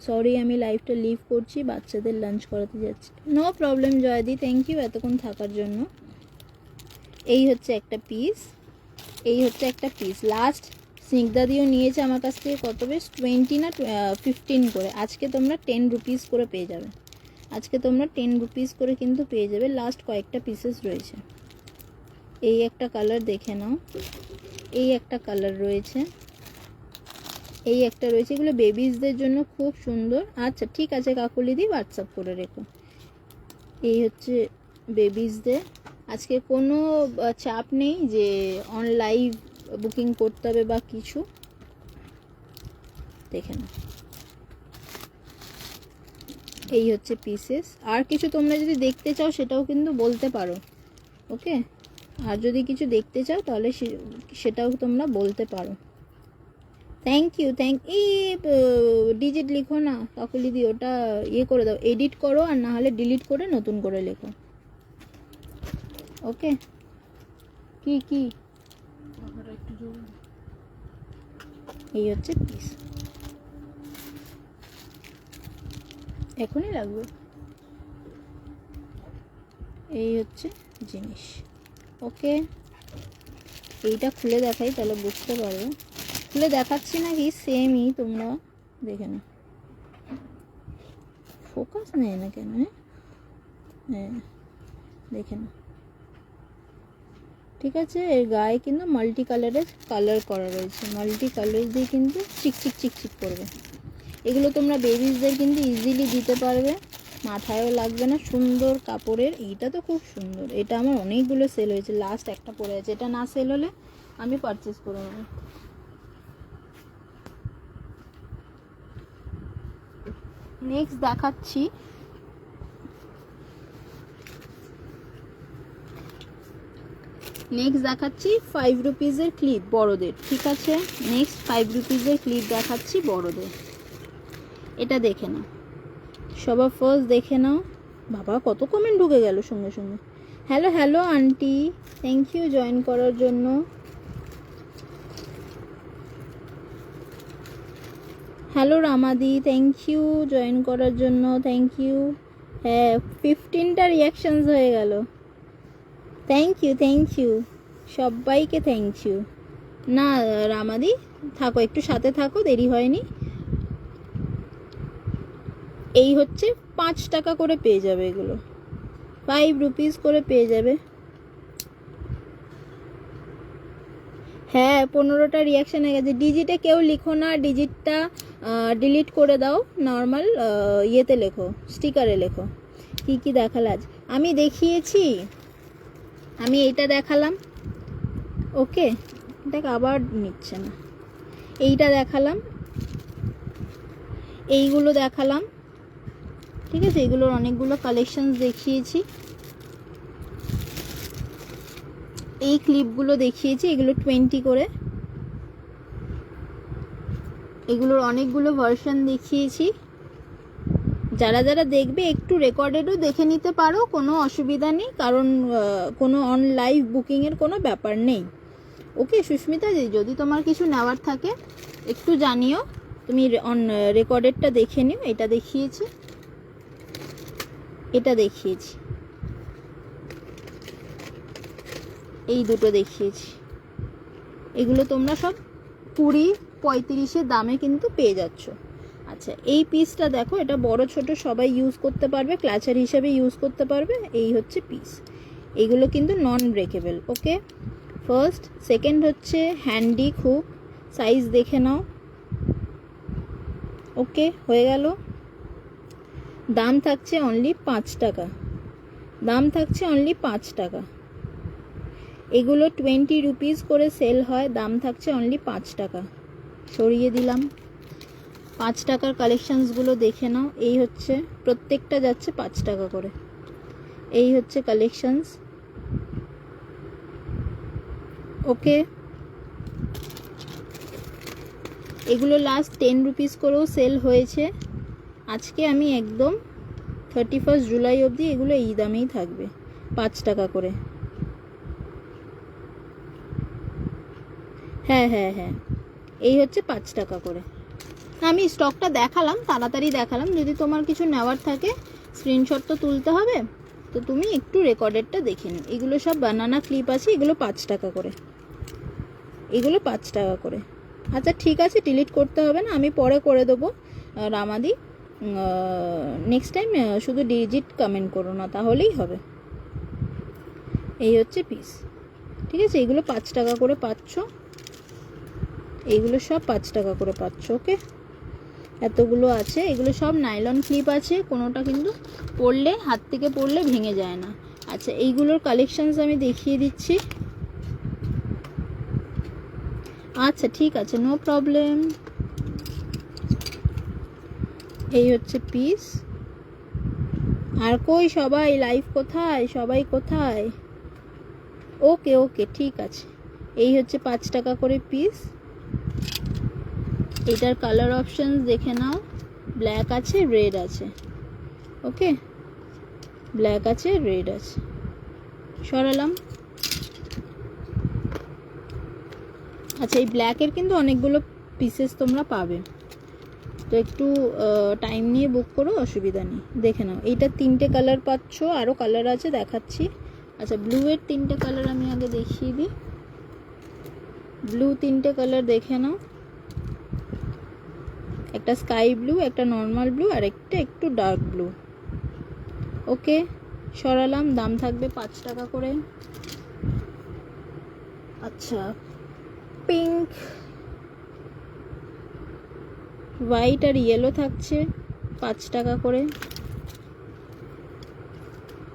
সরি, আমি লাইভটা লিভ করছি, বাচ্চাদের লাঞ্চ করাতে যাচ্ছি। নো প্রবলেম জয়দি, থ্যাংক ইউ এতক্ষণ থাকার জন্য। এই হচ্ছে একটা পিস, এই হচ্ছে একটা পিস। লাস্ট স্নিগ্ধাদিও নিয়েছে আমার কাছ থেকে কত বেশ 20 না 15 করে। আজকে তোমরা 10 রুপিস করে পেয়ে যাবে, আজকে তোমরা 10 রুপিস করে কিন্তু পেয়ে যাবে। লাস্ট কয়েকটা পিসেস রয়েছে। এই একটা কালার দেখে নাও, এই একটা কালার রয়েছে, এই একটা রয়েছে। এগুলো বেবিজদের জন্য খুব সুন্দর। আচ্ছা ঠিক আছে কাকুলিদি, হোয়াটসঅ্যাপ করে রেখো। এই হচ্ছে বেবিজদের। আজকে কোনো চাপ নেই যে অনলাইন বুকিং করতে হবে বা কিছু। দেখে নাও, এই হচ্ছে পিসেস। আর কিছু তোমরা যদি দেখতে চাও সেটাও কিন্তু বলতে পারো। ওকে, আর যদি কিছু দেখতে চাও তাহলে সেটাও তোমরা বলতে পারো। থ্যাংক ইউ, এই ডিজিট লিখো না কাকুলিদি, ওটা করে দাও, এডিট করো, আর না হলে ডিলিট করে নতুন করে লেখো। ওকে, কি এই হচ্ছে পিস, এখনই লাগবে। এই হচ্ছে জিনিস। ওকে, এইটা খুলে দেখাই তাহলে বুঝতে পারবে। খুলে দেখাচ্ছি নাকি সেমই, তোমরা দেখে নাও। ফোকাস নেয় না কেন? হ্যাঁ দেখে নাও, ঠিক আছে। এর গায়ে কিন্তু মাল্টি কালারের কালার করা রয়েছে, মাল্টি কালার দিয়ে কিন্তু চিকচিক চিকচিক করবে। এগুলো তোমরা বেবিজদের কিন্তু ইজিলি দিতে পারবে, মাথায়ও লাগবে না, সুন্দর কাপড়ের। এইটা তো খুব সুন্দর, এটা আমার অনেকগুলো সেল হয়েছে, লাস্ট একটা পড়ে আছে, এটা না সেল হলে আমি পারচেস করে নেব। নেক্সট দেখাচ্ছি, নেক্সট দেখাচ্ছি 5 রুপিজের ক্লিপ বড়দের, ঠিক আছে। নেক্সট 5 রুপিজের ক্লিপ দেখাচ্ছি বড়দের। এটা দেখে নাও, সবার ফার্স্ট দেখে নাও। বাবা কত কমেন্ট ঢুকে গেল সঙ্গে সঙ্গে। Hello hello aunty, thank you join করার জন্য। হ্যালো রামাদি, থ্যাংক ইউ জয়েন করার জন্য, থ্যাংক ইউ। হ্যাঁ 15টা রিয়াকশানস হয়ে গেল, থ্যাংক ইউ, থ্যাংক ইউ সবাইকে, থ্যাংক ইউ। না রামাদি থাকো, একটু সাথে থাকো, দেরি হয়নি। এই হচ্ছে 5 টাকা করে পেয়ে যাবে, এগুলো 5 রুপিস করে পেয়ে যাবে। হ্যাঁ 15টা রিয়াকশন হয়ে গেছে। ডিজিটে কেউ লিখো না, ডিজিটটা ডিলিট করে দাও, নর্মাল ইয়েতে লেখো, স্টিকারে লেখো। কি কি দেখালে আজ? আমি দেখিয়েছি, আমি এইটা দেখালাম, ওকে দেখ আবার নিচ্ছে না, এইটা দেখালাম, এইগুলো দেখালাম, ঠিক আছে, এগুলোর অনেকগুলো কালেকশনস দেখিয়েছি, এই ক্লিপগুলো দেখিয়েছি, এগুলো 20 করে, এগুলোর অনেকগুলো ভার্সন দেখিয়েছি। যারা যারা দেখবে একটু রেকর্ডেডও দেখে নিতে পারো, কোনো অসুবিধা নেই, কারণ কোনো অন লাইভ বুকিংয়ের কোনো ব্যাপার নেই। ওকে সুস্মিতা, যদি তোমার কিছু নেওয়ার থাকে একটু জানিও, তুমি অন রেকর্ডেডটা দেখে নিও। এটা দেখিয়েছি, এটা দেখিয়েছি, এই দুটো দেখিয়েছি, এগুলো তোমরা সব 20-35 দামে কিন্তু পেয়ে যাচ্ছ। আচ্ছা এই পিসটা দেখো, এটা বড় ছোট সবাই ইউজ করতে পারবে, ক্লাচার হিসেবে ইউজ করতে পারবে। এই হচ্ছে পিস, এগুলো কিন্তু নন ব্রেকেবল। ওকে ফার্স্ট, সেকেন্ড হচ্ছে হ্যান্ডি খুব, সাইজ দেখে নাও। ওকে হয়ে গেল। দাম থাকছে অনলি 5 টাকা, দাম থাকছে অনলি 5 টাকা। এগুলো 20 রুপিস করে সেল হয়, দাম থাকছে অনলি 5 টাকা। সরিয়ে দিলাম। 5 টাকার কালেকশানসগুলো দেখে নাও। এই হচ্ছে, প্রত্যেকটা যাচ্ছে 5 টাকা করে। এই হচ্ছে কালেকশানস। ওকে এগুলো লাস্ট 10 রুপিস করেও সেল হয়েছে। আজকে আমি একদম 31 জুলাই অবধি এগুলো এই দামেই থাকবে, 5 টাকা করে। হ্যাঁ হ্যাঁ হ্যাঁ, এই হচ্ছে 5 টাকা করে। আমি স্টকটা দেখালাম, তাড়াতাড়ি দেখালাম। যদি তোমার কিছু নেওয়ার থাকে স্ক্রিনশট তো তুলতে হবে, তো তুমি একটু রেকর্ডেডটা দেখে নিও। এগুলো সব বানানা ক্লিপ আছে, এগুলো 5 টাকা করে, এগুলো 5 টাকা করে। আচ্ছা ঠিক আছে, ডিলিট করতে হবে না, আমি পরে করে দেবো রামাদি। নেক্সট টাইম শুধু ডিজিট কমেন্ট করো না, তাহলেই হবে। এই হচ্ছে পিস, ঠিক আছে, এগুলো 5 টাকা করে পাচ্ছ, এইগুলো সব 5 টাকা করে পাচ্ছ। ওকে এতগুলো আছে, এগুলো সব নাইলন ক্লিপ আছে, কোনোটা কিন্তু পরলে, হাত থেকে পরলে ভেঙে যায় না। আচ্ছা এইগুলোর কালেকশানস আমি দেখিয়ে দিচ্ছি। আচ্ছা ঠিক আছে, নো প্রবলেম। এই হচ্ছে পিস। আর কই সবাই লাইভ কোথায়, সবাই কোথায়? ওকে ওকে ঠিক আছে। এই হচ্ছে 5 টাকা করে পিস। এটার কালার অপশানস দেখে নাও, ব্ল্যাক আছে, রেড আছে। ওকে ব্ল্যাক আছে, রেড আছে। সরালাম। আচ্ছা এই ব্ল্যাকের কিন্তু অনেকগুলো পিসেস তোমরা পাবে, তো একটু টাইম নিয়ে বুক করো, অসুবিধা নেই। দেখে নাও, এইটা 3টে কালার পাচ্ছ, আরও কালার আছে দেখাচ্ছি। আচ্ছা ব্লু এর 3টে কালার আমি আগে দেখিয়ে দিই। ব্লু 3টে কালার দেখে নাও, একটা স্কাই ব্লু, একটা নর্মাল ব্লু, আর একটা একটু ডার্ক ব্লু। ওকে সরালাম। দাম থাকবে 5 টাকা করে। আচ্ছা পিঙ্ক, হোয়াইট আর ইয়েলো থাকছে 5 টাকা করে।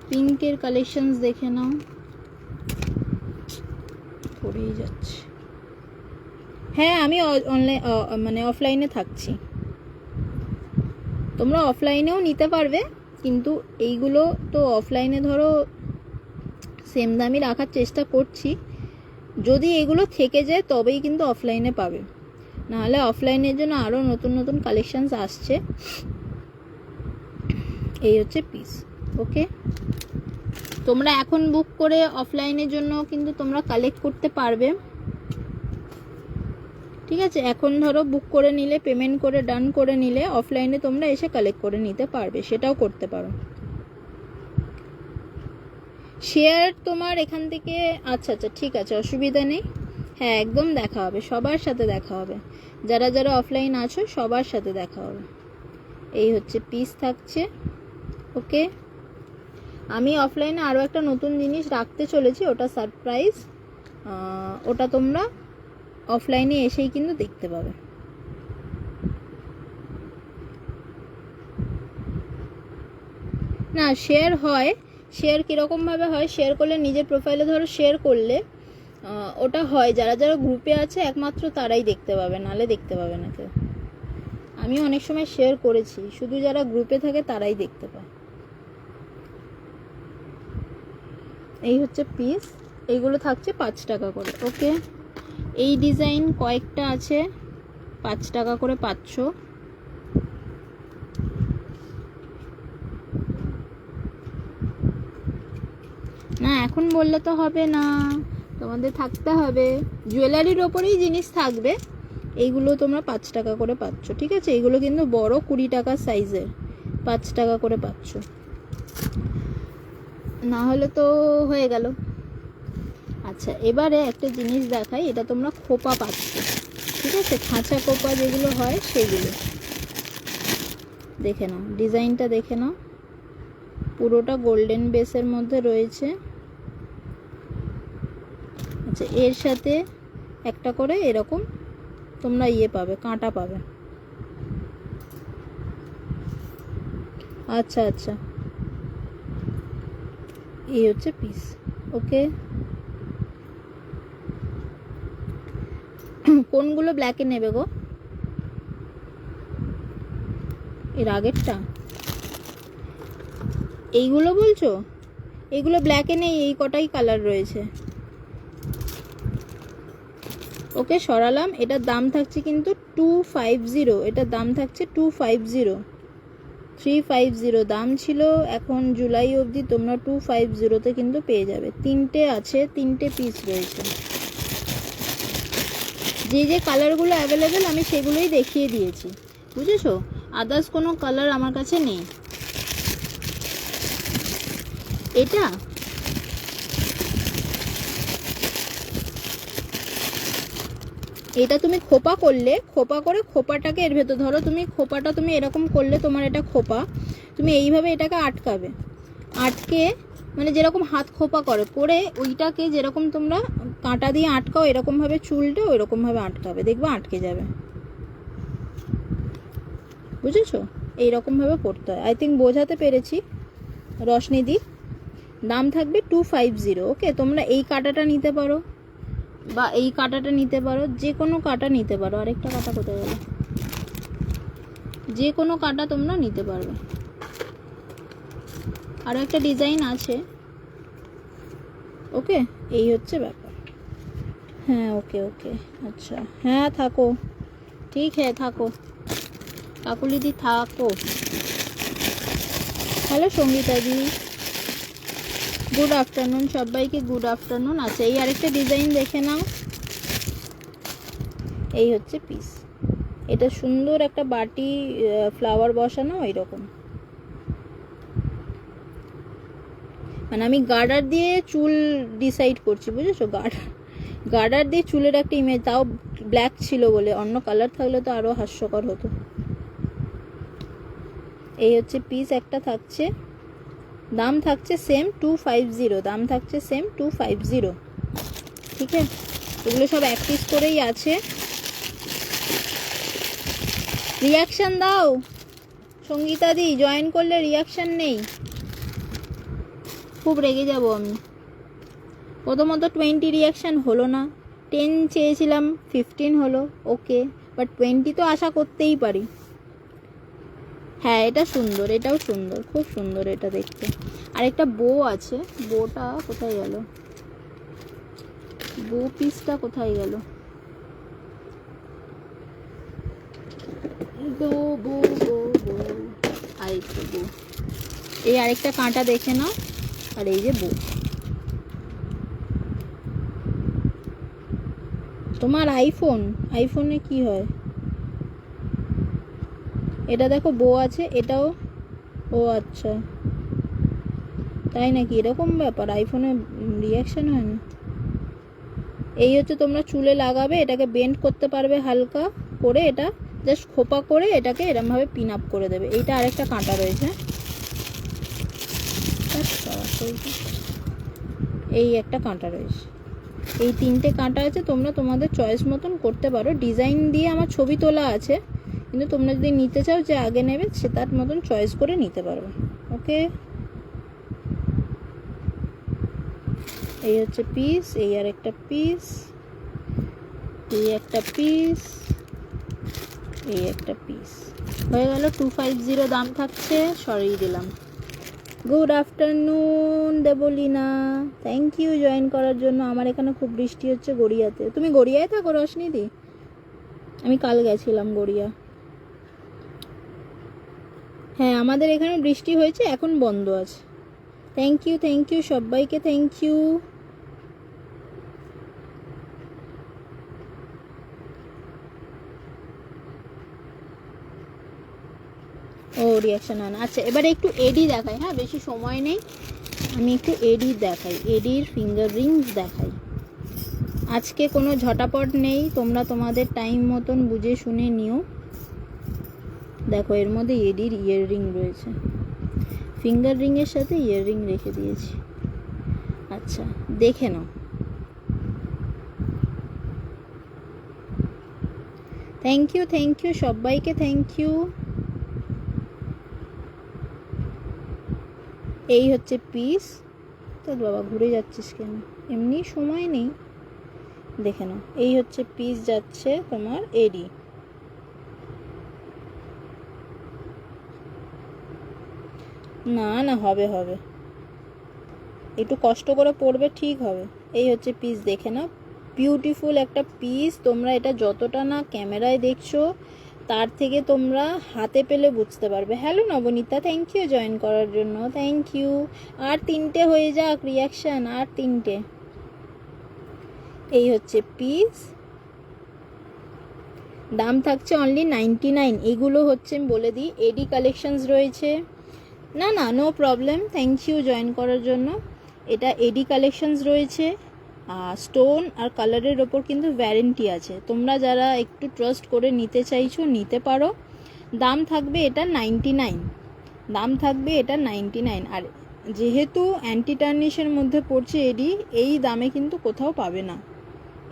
পিঙ্কের কালেকশনস দেখে নাও, পড়েই যাচ্ছে। হ্যাঁ আমি অনলাইন মানে অফলাইনে থাকছি, তোমরা অফলাইনেও নিতে পারবে, কিন্তু এইগুলো তো অফলাইনে ধরো সেম দামই রাখার চেষ্টা করছি। যদি এগুলো থেকে যায় তবেই কিন্তু অফলাইনে পাবে, নাহলে অফলাইনের জন্য আরও নতুন নতুন কালেকশানস আসছে। এই হচ্ছে পিস। ওকে তোমরা এখন বুক করে অফলাইনের জন্য কিন্তু তোমরা কালেক্ট করতে পারবে, ঠিক আছে। এখন ধরো বুক করে নিলে, পেমেন্ট করে ডান করে নিলে, অফলাইনে তোমরা এসে কালেক্ট করে নিতে পারবে, সেটাও করতে পারো। শেয়ার তোমার এখান থেকে, আচ্ছা আচ্ছা ঠিক আছে, অসুবিধা নেই। হ্যাঁ একদম দেখা হবে, সবার সাথে দেখা হবে, যারা যারা অফলাইন আছো সবার সাথে দেখা হবে। এই হচ্ছে পিস থাকছে। ওকে আমি অফলাইনে আরও একটা নতুন জিনিস রাখতে চলেছি, ওটা সারপ্রাইজ, ওটা তোমরা অফলাইনে এসেই কিন্তু দেখতে পাবে। না শেয়ার হয়, শেয়ার কীরকমভাবে হয়, শেয়ার করলে নিজের প্রোফাইলে ধরো শেয়ার করলে ওটা হয় যারা যারা গ্রুপে আছে একমাত্র তারাই দেখতে পাবে, নালে দেখতে পাবে না কেউ। আমি অনেক সময় শেয়ার করেছি, শুধু যারা গ্রুপে থাকে তারাই দেখতে পায়। এই হচ্ছে পিস, এইগুলো থাকছে 5 টাকা করে। ওকে, এই ডিজাইন কয়েকটা আছে 5 টাকা করে পাচ্ছ। না এখন বললে তো হবে না, তোমাদের থাকতে হবে। জুয়েলারির ওপরেই জিনিস থাকবে, এইগুলো তোমরা 5 টাকা করে পাচ্ছ, ঠিক আছে? এইগুলো কিন্তু বড় 20 টাকা সাইজের, 5 টাকা করে পাচ্ছ, না হলে তো হয়ে গেল। আচ্ছা এবারে একটা জিনিস দেখাই, এটা তোমরা খোপা পাচ্ছ, ঠিক আছে? খাঁচা খোপা যেগুলো হয় সেগুলো দেখে নাও, ডিজাইনটা দেখে নাও, পুরোটা গোল্ডেন বেসের মধ্যে রয়েছে। আচ্ছা এর সাথে একটা করে এরকম তোমরা পাবে, কাঁটা পাবে। আচ্ছা আচ্ছা, এই হচ্ছে পিস। ওকে, কোনগুলো ব্ল্যাকে নেবে গো? এর আগেরটা, এইগুলো বলছো? এইগুলো ব্ল্যাকে নেই, এই কটাই কালার রয়েছে। ওকে সরালাম। এটার দাম থাকছে কিন্তু 250, এটার দাম থাকছে 250, 350 দাম ছিল, এখন জুলাই অবধি তোমরা 250-তে কিন্তু পেয়ে যাবে। 3টে আছে, 3টে পিস রয়েছে। যে যে কালারগুলো অ্যাভেলেবেল আমি সেগুলোই দেখিয়ে দিয়েছি, বুঝেছো? আদার্স কোনো কালার আমার কাছে নেই। এটা এটা তুমি খোপা করলে, খোপা করে খোপাটাকে এর ভেতর ধরো, তুমি খোপাটা তুমি এরকম করলে, তোমার এটা খোপা, তুমি এইভাবে এটাকে আটকাবে, আটকে মানে যেরকম হাত খোপা করে ওইটাকে যেরকম তোমরা কাঁটা দিয়ে আটকাও এরকমভাবে চুলটা ওইরকমভাবে আটকাবে, দেখবে আটকে যাবে, বুঝেছো? এইরকমভাবে করতে হয়। আই থিঙ্ক বোঝাতে পেরেছি রশনিদি। দাম থাকবে 250। ওকে, তোমরা এই কাঁটাটা নিতে পারো বা এই কাঁটাটা নিতে পারো, যে কোনো কাঁটা নিতে পারো। আরেকটা কাঁটা কোথায় গেল? যে কোনো কাঁটা তোমরা নিতে পারবে। আরও একটা ডিজাইন আছে। ওকে, এই হচ্ছে ব্যাপার। হ্যাঁ ওকে ওকে, আচ্ছা হ্যাঁ থাকো, ঠিক হ্যাঁ থাকো কাকুলিদি, থাকো। হ্যালো সঙ্গীতাদি, গুড আফটারনুন সবাইকে, গুড আফটারনুন। আচ্ছা এই আরেকটা ডিজাইন দেখে নাও, এই হচ্ছে পিস। এটা সুন্দর একটা বাটি, ফ্লাওয়ার বসানো এইরকম, মানে আমি গার্ডার দিয়ে চুল ডিসাইড করছি, বুঝেছো? গার্ডার দিয়ে চুলের একটা ইমেজ, তাও ব্ল্যাক ছিল বলে, অন্য কালার থাকলে তো আরও হাস্যকর হতো। এই হচ্ছে পিস একটা থাকছে, দাম থাকছে সেম 250, দাম থাকছে সেম 250, ঠিক আছে? এগুলো সব এক পিস করেই আছে। রিয়াকশান দাও সঙ্গীতাদি, জয়েন করলে রিয়াকশান নেই, খুব রেগে যাব আমি। প্রথমত 20 রিয়াকশান হলো না, 10 চেয়েছিলাম, 15 হলো, ওকে, বাট 20 তো আশা করতেই পারি। হ্যাঁ এটা সুন্দর, এটাও সুন্দর, খুব সুন্দর এটা দেখতে। আরেকটা বো আছে, বোটা কোথায় গেল? বো পিসটা কোথায় গেল? বো বো বো বো, আরেকটা বো। এই আরেকটা কাঁটা দেখে নাও, আর এই যে বো। তোমার আইফোনে কি হয়? এটা দেখো বো আছে, এটাও। ও আচ্ছা তাই নাকি, এরকম ব্যাপার? আইফোনে রিয়াকশান হয় না। এই হচ্ছে তোমরা চুলে লাগাবে, এটাকে বেন্ড করতে পারবে হালকা করে, এটা জাস্ট খোপা করে এটাকে এরমভাবে পিন আপ করে দেবে। এইটা আরেকটা কাঁটা রয়েছে, এই একটা কাঁটা রয়েছে, এই 3টে কাঁটা আছে, তোমরা তোমাদের চয়েস মতন করতে পারো। ডিজাইন দিয়ে আমার ছবি তোলা আছে, কিন্তু তোমরা যদি নিতে চাও যে আগে নেবে সে তার মতন চয়েস করে নিতে পারো। ওকে, এই হচ্ছে পিস, এই আর একটা পিস, এই একটা পিস, এই একটা পিস, হয়ে গেল। 250 দাম থাকছে, সরিয়ে দিলাম। Good afternoon Debleena, thank you join করার জন্য। আমার এখানে খুব বৃষ্টি হচ্ছে গড়িয়াতে। তুমি গড়িয়ায় থাকো রশনিদি? আমি কাল গেছিলাম গড়িয়া। হ্যাঁ, আমাদের এখানে বৃষ্টি হয়েছে, এখন বন্ধ আছে। থ্যাংক ইউ সবাইকে, থ্যাংক ইউ। ও রিয়াকশন আন, আচ্ছা এবারে একটু এডি দেখাই। হ্যাঁ, বেশি সময় নেই, আমি একটু এডি দেখাই, এডির ফিঙ্গার রিংস দেখাই। আজকে কোনো ঝটাপট নেই, তোমরা তোমাদের টাইম মতন বুঝে শুনে নিও। দেখো, এর মধ্যে এডির ইয়াররিং রয়েছে, ফিঙ্গার রিংয়ের সাথে ইয়াররিং রেখে দিয়েছি। আচ্ছা দেখে নাও। থ্যাংক ইউ সবাইকে, থ্যাংক ইউ। এই হচ্ছে পিস। তো বাবা ঘুরে যাচ্ছিস কেন? এমনি সময় নেই, দেখে নাও। এই হচ্ছে পিস যাচ্ছে তোমার এডি। না না, হবে হবে, একটু কষ্ট করে পড়বে, ঠিক হবে। এই হচ্ছে পিস, দেখে নাও, বিউটিফুল একটা পিস। তোমরা এটা যতটা না ক্যামেরায় দেখছো তার থেকে তোমরা হাতে পেলে বুঝতে পারবে। Hello Nabanita, thank you join করার জন্য, থ্যাংক ইউ। আর 3টে হয়ে যাক রিয়াকশান, আর 3টে। এই হচ্ছে পিস, দাম থাকছে অনলি 99। এগুলো হচ্ছে আমি বলে দিই, এডি কালেকশনস রয়েছে। না না, no problem, thank you join করার জন্য। এটা এডি কালেকশনস রয়েছে, স্টোন আর কালারের ওপর কিন্তু ওয়ারেন্টি আছে। তোমরা যারা একটু ট্রাস্ট করে নিতে চাইছো নিতে পারো। দাম থাকবে এটা 99, দাম থাকবে এটা 99। আর যেহেতু অ্যান্টি টার্নিশের মধ্যে পড়ছে এডি, এই দামে কিন্তু কোথাও পাবে না।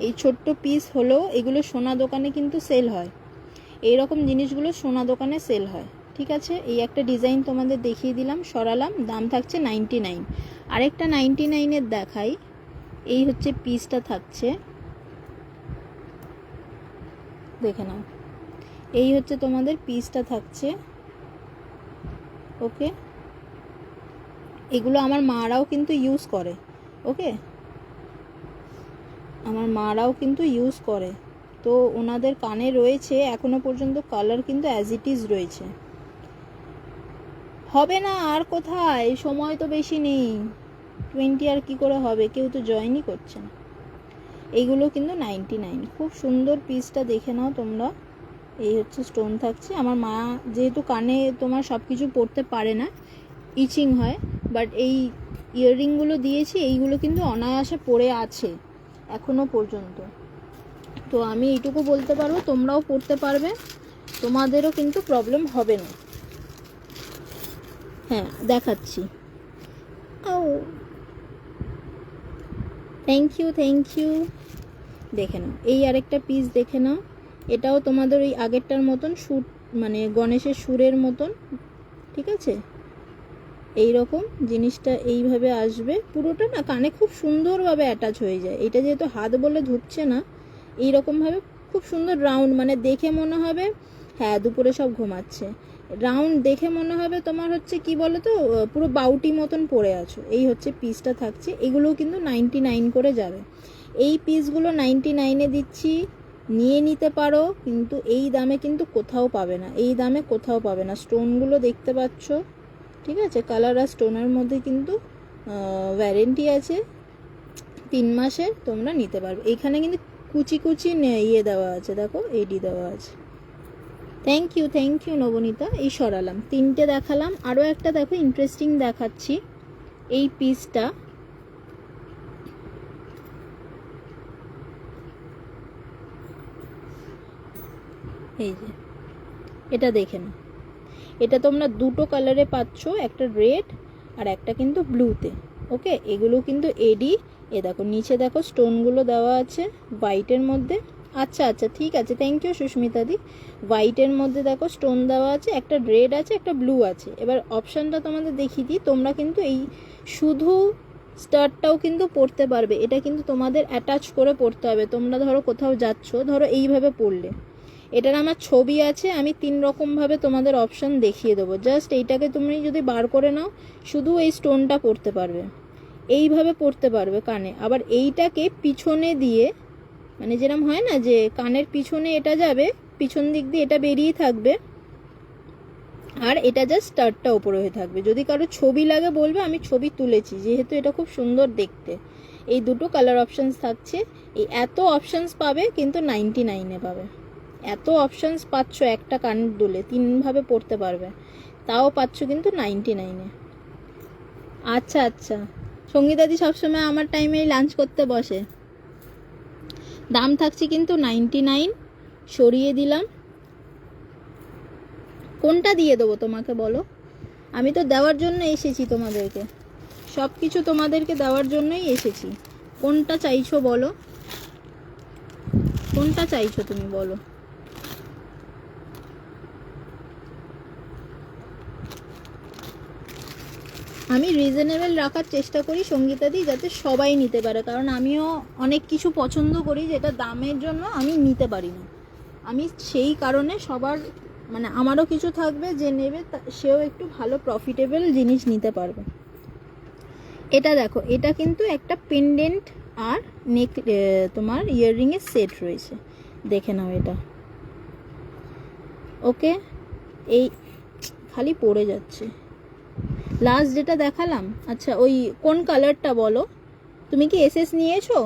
এই ছোট্ট পিস হলেও এগুলো সোনা দোকানে কিন্তু সেল হয়, এইরকম জিনিসগুলো সোনা দোকানে সেল হয়। ঠিক আছে, এই একটা ডিজাইন তোমাদের দেখিয়ে দিলাম, সরালাম। দাম থাকছে 99। আরেকটা 99-এর দেখাই। এই হচ্ছে পিসটা থাকছে, দেখে নাও। এই হচ্ছে তোমাদের পিসটা থাকছে। ওকে, এগুলো আমার মারাও কিন্তু ইউজ করে। ওকে, আমার মারাও কিন্তু ইউজ করে, তো ওনাদের কানে রয়েছে এখনো পর্যন্ত কালার কিন্তু অ্যাজ ইট ইজ রয়েছে। হবে না আর কোথায়, সময় তো বেশি নেই। 20 আর কি করে হবে, কেউ তো জয়েনই করছে না। এইগুলো কিন্তু 99, খুব সুন্দর পিসটা, দেখে নাও তোমরা। এই হচ্ছে স্টোন থাকছে। আমার মা যেহেতু কানে তোমার সব কিছু পরতে পারে না, ইচিং হয়, বাট এই ইয়াররিংগুলো দিয়েছি, এইগুলো কিন্তু অনায়াসে পরে আছে এখনো পর্যন্ত। তো আমি এইটুকু বলতে পারবো, তোমরাও পড়তে পারবে, তোমাদেরও কিন্তু প্রবলেম হবে না। হ্যাঁ দেখাচ্ছি। ও থ্যাংক ইউ, দেখে নাও। এই আরেকটা পিস দেখে নাও, এটাও তোমাদের ওই আগেরটার মতন সুর, মানে গণেশের সুরের মতন। ঠিক আছে, এই রকম জিনিসটা এইভাবে আসবে, পুরোটা না কানে খুব সুন্দরভাবে অ্যাটাচ হয়ে যায়। এটা যেহেতু হাত বলে ধুপছে না, এইরকমভাবে খুব সুন্দর রাউন্ড, মানে দেখে মনে হবে হ্যাঁ দুপুরে সব ঘুমাচ্ছে। রাউন্ড দেখে মনে হবে তোমার হচ্ছে কি বলো তো, পুরো বাউটি মতন পরে আছো। এই হচ্ছে পিসটা থাকছে, এগুলোও কিন্তু 99 করে যাবে। এই পিসগুলো 99-এ দিচ্ছি, নিয়ে নিতে পারো, কিন্তু এই দামে কিন্তু কোথাও পাবে না, এই দামে কোথাও পাবে না। স্টোনগুলো দেখতে পাচ্ছ, ঠিক আছে, কালার আর স্টোনের মধ্যে কিন্তু ওয়ারেন্টি আছে 3 মাসের, তোমরা নিতে পারবে। এইখানে কিন্তু কুচি কুচি ইয়ে দেওয়া আছে, দেখো এডি দেওয়া আছে। Thank you Nabanita. এই সরালাম, 3টে দেখালাম। আরও একটা দেখো ইন্টারেস্টিং দেখাচ্ছি। এই পিসটা, এই যে এটা দেখে নাও, এটা তোমরা দুটো কালারে পাচ্ছ, একটা রেড আর একটা কিন্তু ব্লুতে। ওকে, এগুলো কিন্তু এডি, এ দেখো নিচে দেখো স্টোনগুলো দেওয়া আছে হোয়াইটের মধ্যে। আচ্ছা আচ্ছা ঠিক আছে, থ্যাংক ইউ সুস্মিতাদি। হোয়াইটের মধ্যে দেখো স্টোন দেওয়া আছে, একটা রেড আছে, একটা ব্লু আছে। এবার অপশানটা তোমাদের দেখিয়ে দিই, তোমরা কিন্তু এই শুধু স্টার্টটাও কিন্তু পরতে পারবে, এটা কিন্তু তোমাদের অ্যাটাচ করে পরতে হবে। তোমরা ধরো কোথাও যাচ্ছ, ধরো এইভাবে পরলে, এটার আমার ছবি আছে, আমি 3 রকমভাবে তোমাদের অপশান দেখিয়ে দেবো। জাস্ট এইটাকে তুমি যদি বার করে নাও, শুধু এই স্টোনটা পরতে পারবে, এইভাবে পরতে পারবে কানে। আবার এইটাকে পিছনে দিয়ে, মানে যেরকম হয় না যে কানের পিছনে এটা যাবে, পিছন দিক দিয়ে এটা বেরিয়ে থাকবে, আর এটা জাস্ট স্টার্টটা ওপরে হয়ে থাকবে। যদি কারো ছবি লাগে বলবে, আমি ছবি তুলেছি, যেহেতু এটা খুব সুন্দর দেখতে। এই দুটো কালার অপশানস থাকছে। এই এত অপশানস পাবে কিন্তু 99-এ পাবে। এত অপশানস পাচ্ছ একটা কানের দুলে, 3ভাবে পড়তে পারবে, তাও পাচ্ছ কিন্তু 99-এ। আচ্ছা আচ্ছা, সঙ্গীতাদি সবসময় আমার টাইমেই লাঞ্চ করতে বসে। দাম থাকছে কিন্তু 99, সরিয়ে দিলাম। কোনটা দিয়ে দেবো তোমাকে বলো? আমি তো দেওয়ার জন্য এসেছি তোমাদেরকে, সব কিছু তোমাদেরকে দেওয়ার জন্যই এসেছি। কোনটা চাইছো বলো, কোনটা চাইছো তুমি বলো? আমি রিজনেবল রাখার চেষ্টা করি সঙ্গীতাদি, যাতে সবাই নিতে পারে, কারণ আমিও অনেক কিছু পছন্দ করি যেটা দামের জন্য আমি নিতে পারি না। আমি সেই কারণে সবার, মানে আমারও কিছু থাকবে, যে নেবে সেও একটু ভালো প্রফিটেবল জিনিস নিতে পারবে। এটা দেখো, এটা কিন্তু একটা পেন্ডেন্ট আর নেক, তোমার ইয়াররিংয়ের সেট রয়েছে, দেখে নাও এটা। ওকে, এই খালি পড়ে যাচ্ছে। লাস্ট যেটা দেখালাম, আচ্ছা ওই কোন কালারটা বলো? তুমি কি এসএস নিয়েছো?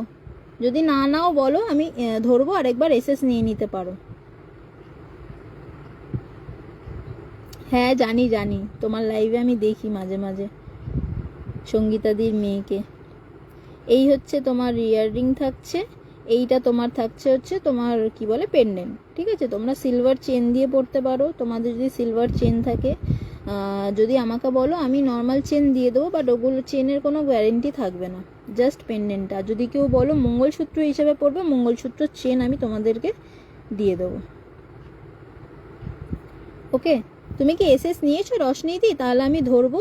যদি না নাও বলো, আমি ধরবো, আরেকবার এসএস নিয়ে নিতে পারো। হ্যাঁ জানি জানি, তোমার লাইভে আমি দেখি মাঝে মাঝে সঙ্গীতাদির মেয়েকে। এই হচ্ছে তোমার ইয়াররিং থাকছে, এইটা তোমার থাকছে হচ্ছে তোমার কি বলে পেন্ডেন্ট, ঠিক আছে? তোমরা সিলভার চেন দিয়ে পড়তে পারো, তোমাদের যদি সিলভার চেন থাকে। যদি আমাকে বলো, আমি নর্মাল চেন দিয়ে দেবো, বাট ওগুলো চেনের কোনো গ্যারেন্টি থাকবে না, জাস্ট পেন্ডেন্টটা। যদি কেউ বলো মঙ্গলসূত্র হিসেবে পড়বে, মঙ্গলসূত্র চেন আমি তোমাদেরকে দিয়ে দেবো। ওকে, তুমি কি এসএস নিয়েছো রশনিদি? তাহলে আমি ধরবো,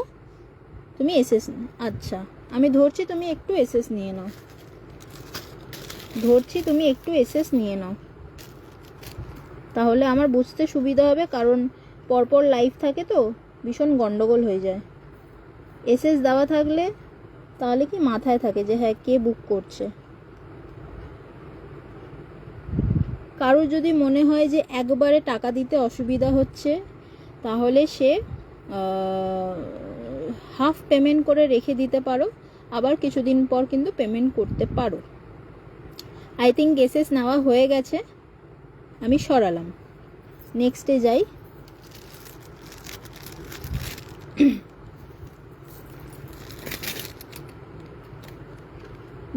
তুমি এসএস, আচ্ছা আমি ধরছি, তুমি একটু এসএস নিয়ে নাও, ধরছি, তুমি একটু এসএস নিয়ে নাও, তাহলে আমার বুঝতে সুবিধা হবে, কারণ পরপর লাইভ থাকে তো ভীষণ গন্ডগোল হয়ে যায়। এসএস দেওয়া থাকলে তাহলে কি মাথায় থাকে যে হ্যাঁ কে বুক করছে। কারো যদি মনে হয় যে একবারে টাকা দিতে অসুবিধা হচ্ছে, তাহলে সে হাফ পেমেন্ট করে রেখে দিতে পারো, আবার কিছুদিন পর কিন্তু পেমেন্ট করতে পারো। আই থিঙ্ক এসএস নেওয়া হয়ে গেছে, আমি সরালাম। নেক্সটে যাই।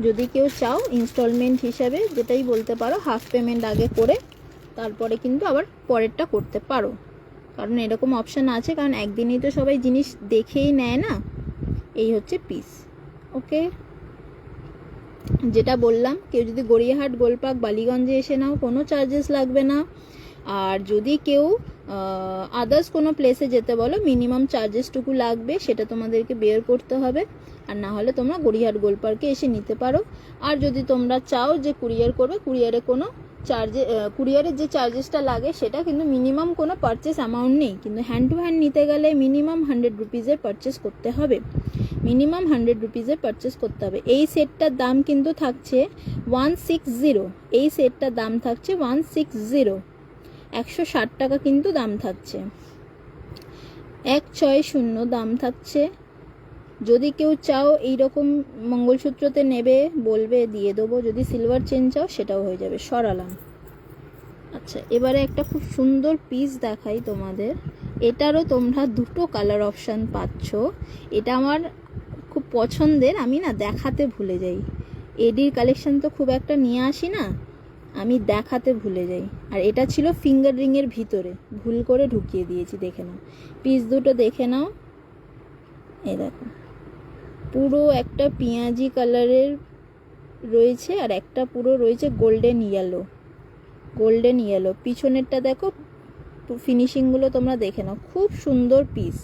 যদি কেউ চাও ইনস্টলমেন্ট হিসাবে, যেটাই বলতে পারো, হাফ পেমেন্ট আগে করে তারপরে কিন্তু আবার পরেরটা করতে পারো, কারণ এরকম অপশান আছে, কারণ একদিনেই তো সবাই জিনিস দেখেই নেয় না। এই হচ্ছে পিস। ওকে, যেটা বললাম, কেউ যদি গড়িয়াহাট, গোলপাক, বালিগঞ্জে এসে নাও, কোনো চার্জেস লাগবে না। আর যদি কেউ আদার্স কোনো প্লেসে যেতে বলো, মিনিমাম চার্জেসটুকু লাগবে, সেটা তোমাদেরকে বের করতে হবে। আর না হলে তোমরা গড়িয়াহাট, গোলপার্কে এসে নিতে পারো। আর যদি তোমরা চাও যে কুরিয়ার করবে, কুরিয়ারে কোনো চার্জে, কুরিয়ারের যে চার্জেসটা লাগে সেটা কিন্তু মিনিমাম কোনো পারচেস অ্যামাউন্ট নেই, কিন্তু হ্যান্ড টু হ্যান্ড নিতে গেলে মিনিমাম 100 রুপিজের পারচেস করতে হবে, মিনিমাম 100 রুপিজের পারচেস করতে হবে। এই সেটটার দাম কিন্তু থাকছে 160, এই সেটটার দাম থাকছে 160, 160 টাকা কিন্তু দাম থাকছে, 160 দাম থাকছে। যদি কেউ চাও এইরকম মঙ্গলসূত্রতে নেবে বলবে, দিয়ে দেবো। যদি সিলভার চেন চাও সেটাও হয়ে যাবে, সরালাম। আচ্ছা, এবারে একটা খুব সুন্দর পিস দেখাই তোমাদের, এটারও তোমরা দুটো কালার অপশান পাচ্ছ। এটা আমার খুব পছন্দের, আমি না দেখাতে ভুলে যাই, এডির কালেকশন তো খুব একটা নিয়ে আসি না, আমি দেখাতে ভুলে যাই। আর এটা ছিল ফিঙ্গার রিংয়ের ভিতরে, ভুল করে ঢুকিয়ে দিয়েছি, দেখে নাও পিস দুটো, দেখে নাও। এই দেখো, পুরো একটা পেঁয়াজি কালারের রয়েছে আর একটা পুরো রয়েছে গোল্ডেন ইয়েলো। গোল্ডেন ইয়েলো পিছনেরটা দেখো, ফিনিশিংগুলো তোমরা দেখে নাও, খুব সুন্দর পিস,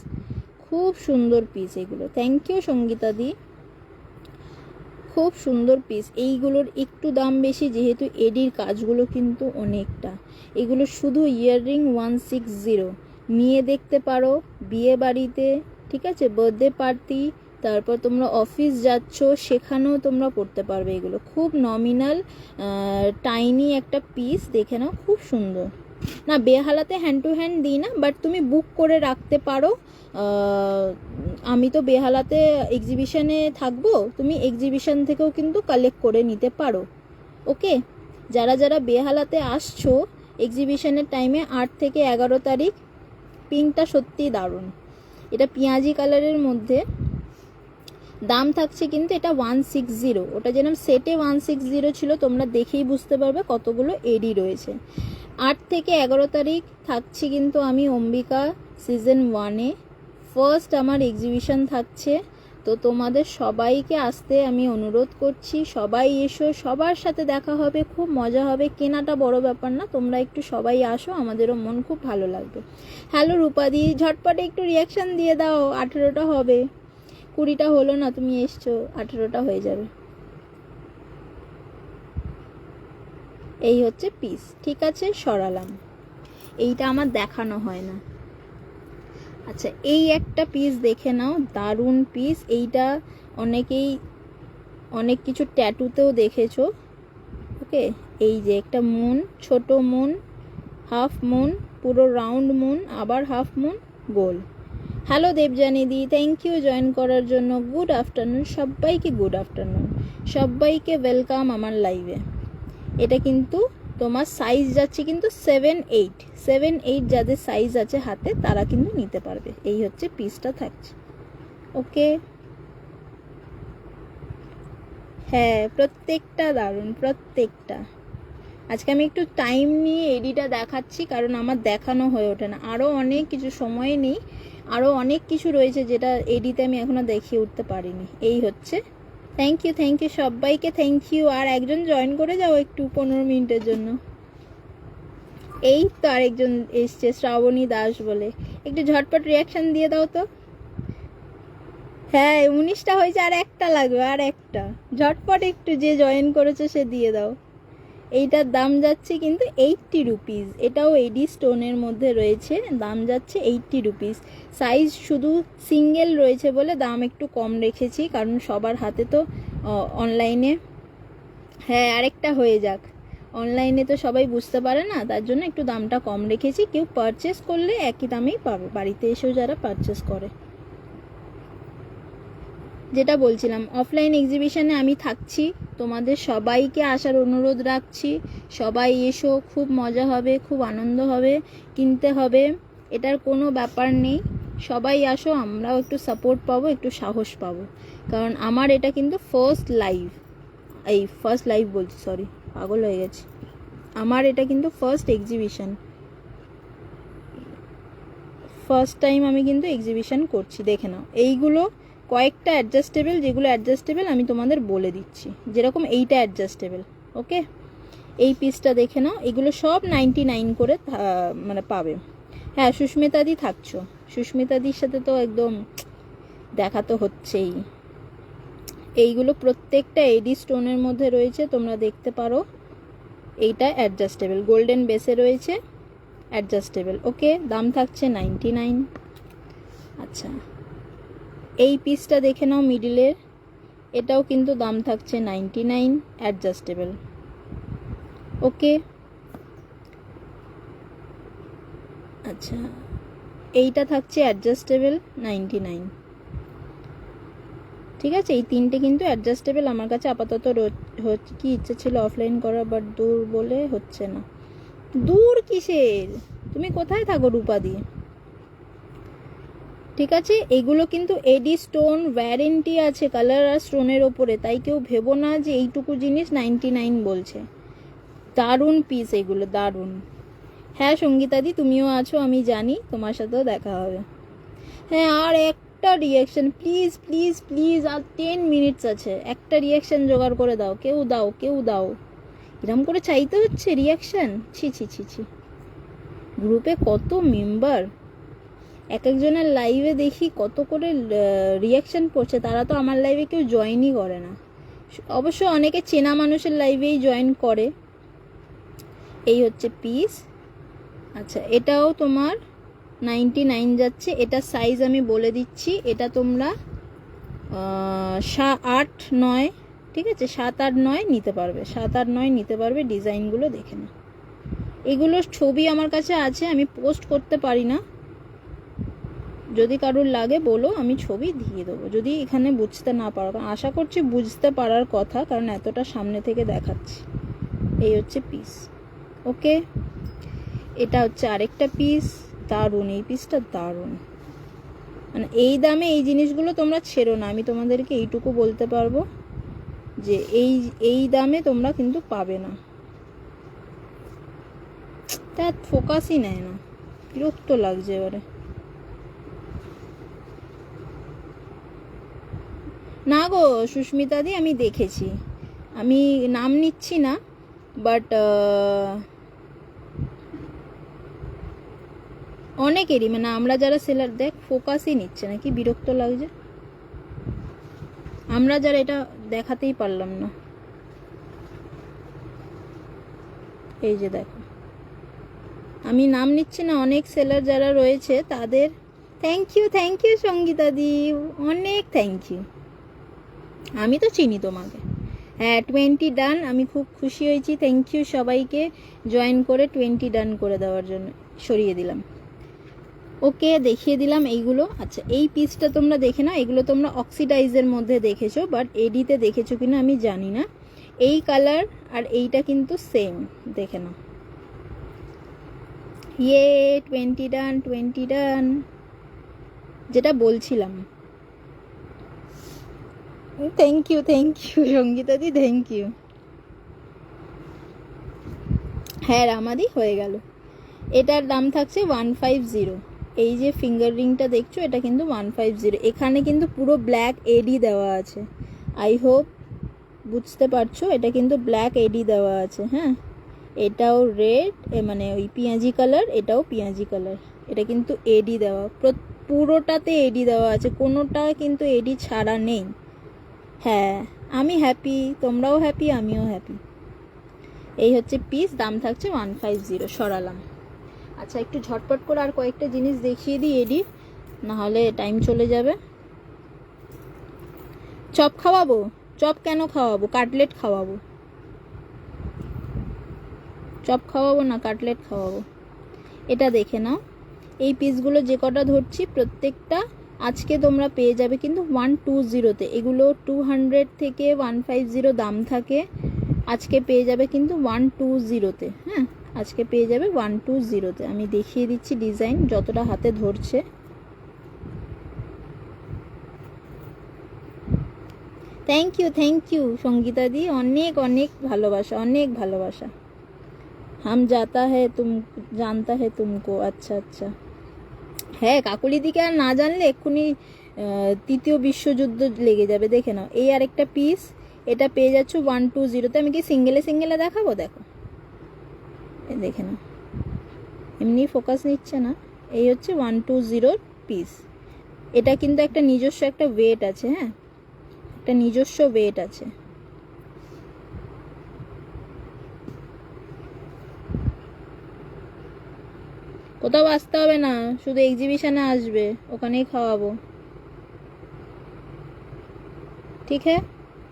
খুব সুন্দর পিস এগুলো। থ্যাংক ইউ সঙ্গীতা দি, খুব সুন্দর পিস। এইগুলোর একটু দাম বেশি যেহেতু এডির কাজগুলো কিন্তু অনেকটা। এগুলো শুধু ইয়াররিং 160, নিয়ে দেখতে পারো বিয়ে বাড়িতে, ঠিক আছে, বার্থডে পার্টি, তারপর তোমরা অফিস যাচ্ছ সেখানেও তোমরা পড়তে পারবে। এগুলো খুব নমিনাল টাইনি একটা পিস, দেখে নাও, খুব সুন্দর। না বেহালাতে হ্যান্ড টু হ্যান্ড দিই না, বাট তুমি বুক করে রাখতে পারো। আমি তো বেহালাতে এক্সিবিশনে থাকবো, তুমি এক্সিবিশন থেকেও কিন্তু কালেক্ট করে নিতে পারো। ওকে, যারা যারা বেহালাতে আসছো এক্সিবিশনের টাইমে 8 থেকে 11 তারিখ, পিঙ্কটা সত্যিই দারুণ। এটা পেঁয়াজি কালারের মধ্যে, দাম থাকছে কিন্তু এটা 160। ওটা যেরকম সেটে 160 ছিল, তোমরা দেখেই বুঝতে পারবে কতগুলো এডি রয়েছে। 8 থেকে 11 তারিখ থাকছি কিন্তু আমি অম্বিকা সিজন 1-এ, ফার্স্ট আমার এক্সিবিশন থাকছে। তো তোমাদের সবাইকে আসতে আমি অনুরোধ করছি, সবাই এসো, সবার সাথে দেখা হবে, খুব মজা হবে। কেনাটা বড় ব্যাপার না, তোমরা একটু সবাই আসো, আমাদেরও মন খুব ভালো লাগবে। হ্যালো রূপাদি, ঝটপটে একটু রিয়াকশান দিয়ে দাও। 18টা হবে, 20টা হলো না, তুমি এসছো, 18টা হয়ে যাবে। এই হচ্ছে পিস, ঠিক আছে, সরালাম। এইটা আমার দেখানো হয় না। আচ্ছা, এই একটা পিস দেখে নাও, দারুণ পিস। এইটা অনেকেই অনেক কিছু ট্যাটুতেও দেখেছো। ওকে, এই যে একটা মুন, ছোট মুন, হাফ মুন, পুরো রাউন্ড মুন, আবার হাফ মুন, গোল। হ্যালো দেবজানি দি, থ্যাংক ইউ জয়েন করার জন্য। গুড আফটারনুন সবাইকে, গুড আফটারনুন সবাইকে, ওয়েলকাম আমার লাইভে। এটা কিন্তু তোমার সাইজ যাচ্ছে কিন্তু 7-8 যাদের সাইজ আছে হাতে তারা কিন্তু নিতে পারবে। এই হচ্ছে পিসটা থাকছে। ওকে, হ্যাঁ প্রত্যেকটা দারুণ, প্রত্যেকটা। আজকে আমি একটু টাইম নিয়ে এডিটা দেখাচ্ছি কারণ আমার দেখানো হয়ে ওঠে না, আরও অনেক কিছু সময় নেই, আরও অনেক কিছু রয়েছে যেটা এডিতে আমি এখনও দেখিয়ে উঠতে পারিনি। এই হচ্ছে, থ্যাংক ইউ সবাইকে, থ্যাংক ইউ। আর একজন জয়েন করে যাও একটু 15 মিনিটের জন্য। এই তো আরেকজন এসছে, শ্রাবণী দাস বলে, একটু ঝটপট রিয়াকশন দিয়ে দাও তো। হ্যাঁ 19টা হয়েছে, আর একটা লাগবে, আর একটা, ঝটপট একটু যে জয়েন করেছে সে দিয়ে দাও। এইটার দাম যাচ্ছে কিন্তু 80 রুপিস, এটাও এডি স্টোনের মধ্যে রয়েছে, দাম যাচ্ছে 80 রুপিস। সাইজ শুধু সিঙ্গেল রয়েছে বলে দাম একটু কম রেখেছি, কারণ সবার হাতে তো অনলাইনে, হ্যাঁ আরেকটা হয়ে যাক, অনলাইনে তো সবাই বুঝতে পারে না, তার জন্য একটু দামটা কম রেখেছি। কেউ পারচেস করলে একই দামেই পাবে, বাড়িতে এসেও যারা পারচেস করে। যেটা বলছিলাম, অফলাইন এক্সিবিশনে আমি থাকছি, তোমাদের সবাইকে আসার অনুরোধ রাখছি। সবাই এসো, খুব মজা হবে, খুব আনন্দ হবে, কিনতে হবে, এটার কোনো ব্যাপার নেই। সবাই আসো, আমরাও একটু সাপোর্ট পাবো, একটু সাহস পাবো, কারণ আমার এটা কিন্তু ফার্স্ট লাইভ বলছি, সরি পাগল হয়ে গেছি, আমার এটা কিন্তু ফার্স্ট এক্সিবিশন, ফার্স্ট টাইম আমি কিন্তু এক্সিবিশন করছি। দেখে নাও, এইগুলো কয়েকটা অ্যাডজাস্টেবল, যেগুলো অ্যাডজাস্টেবল আমি তোমাদের বলে দিচ্ছি, যেরকম এইটা অ্যাডজাস্টেবল। ওকে, এই পিসটা দেখে নাও, এগুলো সব 99 করে মানে পাবে। হ্যাঁ সুস্মিতাদি থাকছো, সুস্মিতাদির সাথে তো একদম দেখা তো হচ্ছেই। এইগুলো প্রত্যেকটা এডি স্টোনের মধ্যে রয়েছে, তোমরা দেখতে পারো। এইটা অ্যাডজাস্টেবল, গোল্ডেন বেসে রয়েছে, অ্যাডজাস্টেবল। ওকে, দাম থাকছে 99। আচ্ছা, এই পিসটা দেখে নাও মিডিলের, এটাও কিন্তু দাম থাকছে 99, অ্যাডজাস্টেবল। ওকে, আচ্ছা এইটা থাকছে অ্যাডজাস্টেবল 99। ঠিক আছে, এই তিনটে কিন্তু অ্যাডজাস্টেবল। আমার কাছে আপাতত কি ইচ্ছে ছিল অফলাইন করার, বাট দূর বলে হচ্ছে না। দূর কিসের, তুমি কোথায় থাকো রূপাদি? ঠিক আছে, এগুলো কিন্তু এডি স্টোন, ওয়ারেন্টি আছে কালার আর স্টোনের ওপরে, তাই কেউ ভেবো না যে এইটুকু জিনিস 99 বলছে। দারুণ পিস এগুলো, দারুণ। হ্যাঁ সঙ্গীতাদি তুমিও আছো, আমি জানি, তোমার সাথেও দেখা হবে। হ্যাঁ আর একটা রিয়াকশন প্লিজ প্লিজ প্লিজ, আর 10 মিনিটস আছে, একটা রিয়াকশন জোগাড় করে দাও, কেউ দাও, কেউ দাও। এরম করে চাইতে হচ্ছে রিয়াকশন? ছি ছি ছি ছি। গ্রুপে কত মেম্বার, এক একজনের লাইভে দেখি কত করে রিয়াকশন পড়ছে, তারা তো আমার লাইভে কেউ জয়েনই করে না। অবশ্য অনেকে চেনা মানুষের লাইভেই জয়েন করে। এই হচ্ছে পিস। আচ্ছা, এটাও তোমার 99 যাচ্ছে। এটা সাইজ আমি বলে দিচ্ছি, এটা তোমরা 8-9, ঠিক আছে, 7-8-9 নিতে পারবে, 7-8-9 নিতে পারবে। ডিজাইনগুলো দেখে নাও। এগুলোর ছবি আমার কাছে আছে, আমি পোস্ট করতে পারি না, যদি কারোর লাগে বলো, আমি ছবি দিয়ে দেবো, যদি এখানে বুঝতে না পারো। কারণ আশা করছি বুঝতে পারার কথা, কারণ এতটা সামনে থেকে দেখাচ্ছি। এই হচ্ছে পিস। ওকে, এটা হচ্ছে আরেকটা পিস। দারুণ, এই পিসটা দারুণ। মানে এই দামে এই জিনিসগুলো তোমরা ছেড়ো না, আমি তোমাদেরকে এইটুকু বলতে পারবো যে এই দামে তোমরা কিন্তু পাবে না। তা ফোকাসই নেয় না, বিরক্ত লাগছে এবারে। না গো সুস্মিতা দি, আমি দেখেছি, আমি নাম নিচ্ছি না, বাট অনেকেরই, মানে আমরা যারা সেলার, দেখ ফোকাসই নিচ্ছে না, কি বিরক্ত লাগছে। আমরা যারা এটা দেখাতেই পারলাম না। এই যে দেখো, আমি নাম নিচ্ছি না, অনেক সেলার যারা রয়েছে তাদের থ্যাংক ইউ সঙ্গীতা দি, অনেক থ্যাংক ইউ। আমি তো চিনি তোমাকে। হ্যাঁ 20 ডান, আমি খুব খুশি হয়েছি। থ্যাংক ইউ সবাইকে জয়েন করে 20 ডান করে দেওয়ার জন্য। সরিয়ে দিলাম, ওকে, দেখিয়ে দিলাম এইগুলো। আচ্ছা, এই পিসটা তোমরা দেখে নাও, এগুলো তোমরা অক্সিডাইজের মধ্যে দেখেছো, বাট এডিতে দেখেছো কিনা আমি জানি না। এই কালার আর এইটা কিন্তু সেম, দেখে নাও। 20 ডান, 20 ডান, যেটা বলছিলাম। থ্যাংক ইউ সঙ্গীতা দি, থ্যাংক ইউ। হ্যাঁ রামাদি, হয়ে গেল। এটার দাম থাকছে 150। এই যে ফিঙ্গার রিংটা দেখছো, এটা কিন্তু 150। এখানে কিন্তু পুরো ব্ল্যাক এডি দেওয়া আছে, আই হোপ বুঝতে পারছো। এটা কিন্তু ব্ল্যাক এডি দেওয়া আছে। হ্যাঁ, এটাও রেড, মানে ওই পেঁয়াজি কালার, এটাও পেঁয়াজি কালার। এটা কিন্তু এডি দেওয়া, পুরোটাতে এডি দেওয়া আছে, কোনোটা কিন্তু এডি ছাড়া নেই। হ্যাঁ, আমি হ্যাপি, তোমরাও হ্যাপি, আমিও হ্যাপি। এই হচ্ছে পিস, দাম থাকছে 150। সরালাম। আচ্ছা, একটু ঝটপট করে আর কয়েকটা জিনিস দেখিয়ে দিই এডি, নাহলে টাইম চলে যাবে। চপ খাওয়াবো? চপ কেন খাওয়াবো, কাটলেট খাওয়াবো। চপ খাওয়াবো না, কাটলেট খাওয়াবো। এটা দেখে নাও, এই পিসগুলো যে কটা ধরছি প্রত্যেকটা আজকে তোমরা পেয়ে যাবে কিন্তু 120-তে। এগুলো 200 থেকে 150 দাম থাকে, আজকে পেয়ে যাবে কিন্তু 120-তে। হ্যাঁ, আজকে পেয়ে যাবে 120-তে। আমি দেখিয়ে দিচ্ছি ডিজাইন যতটা হাতে ধরছে। থ্যাংক ইউ সঙ্গীতা দি, অনেক অনেক ভালোবাসা, অনেক ভালোবাসা। হাম জানতা হে তুমকো। আচ্ছা আচ্ছা, হ্যাঁ কাকলিদিকে আর না জানলে এক্ষুনি তৃতীয় বিশ্বযুদ্ধ লেগে যাবে। দেখে নাও, এই আরেকটা পিস, এটা পেয়ে যাচ্ছ 120-তে। আমি কি সিঙ্গেলে দেখাবো? দেখো, দেখে নাও, এমনি ফোকাস নিচ্ছে না। এই হচ্ছে 120 পিস। এটা কিন্তু একটা নিজস্ব একটা ওয়েট আছে। হ্যাঁ, একটা নিজস্ব ওয়েট আছে। কোথাও আসতে হবে না, শুধু এক্সিবিশনে আসবে, ওখানেই খাওয়াবো। ঠিক হ্যাঁ,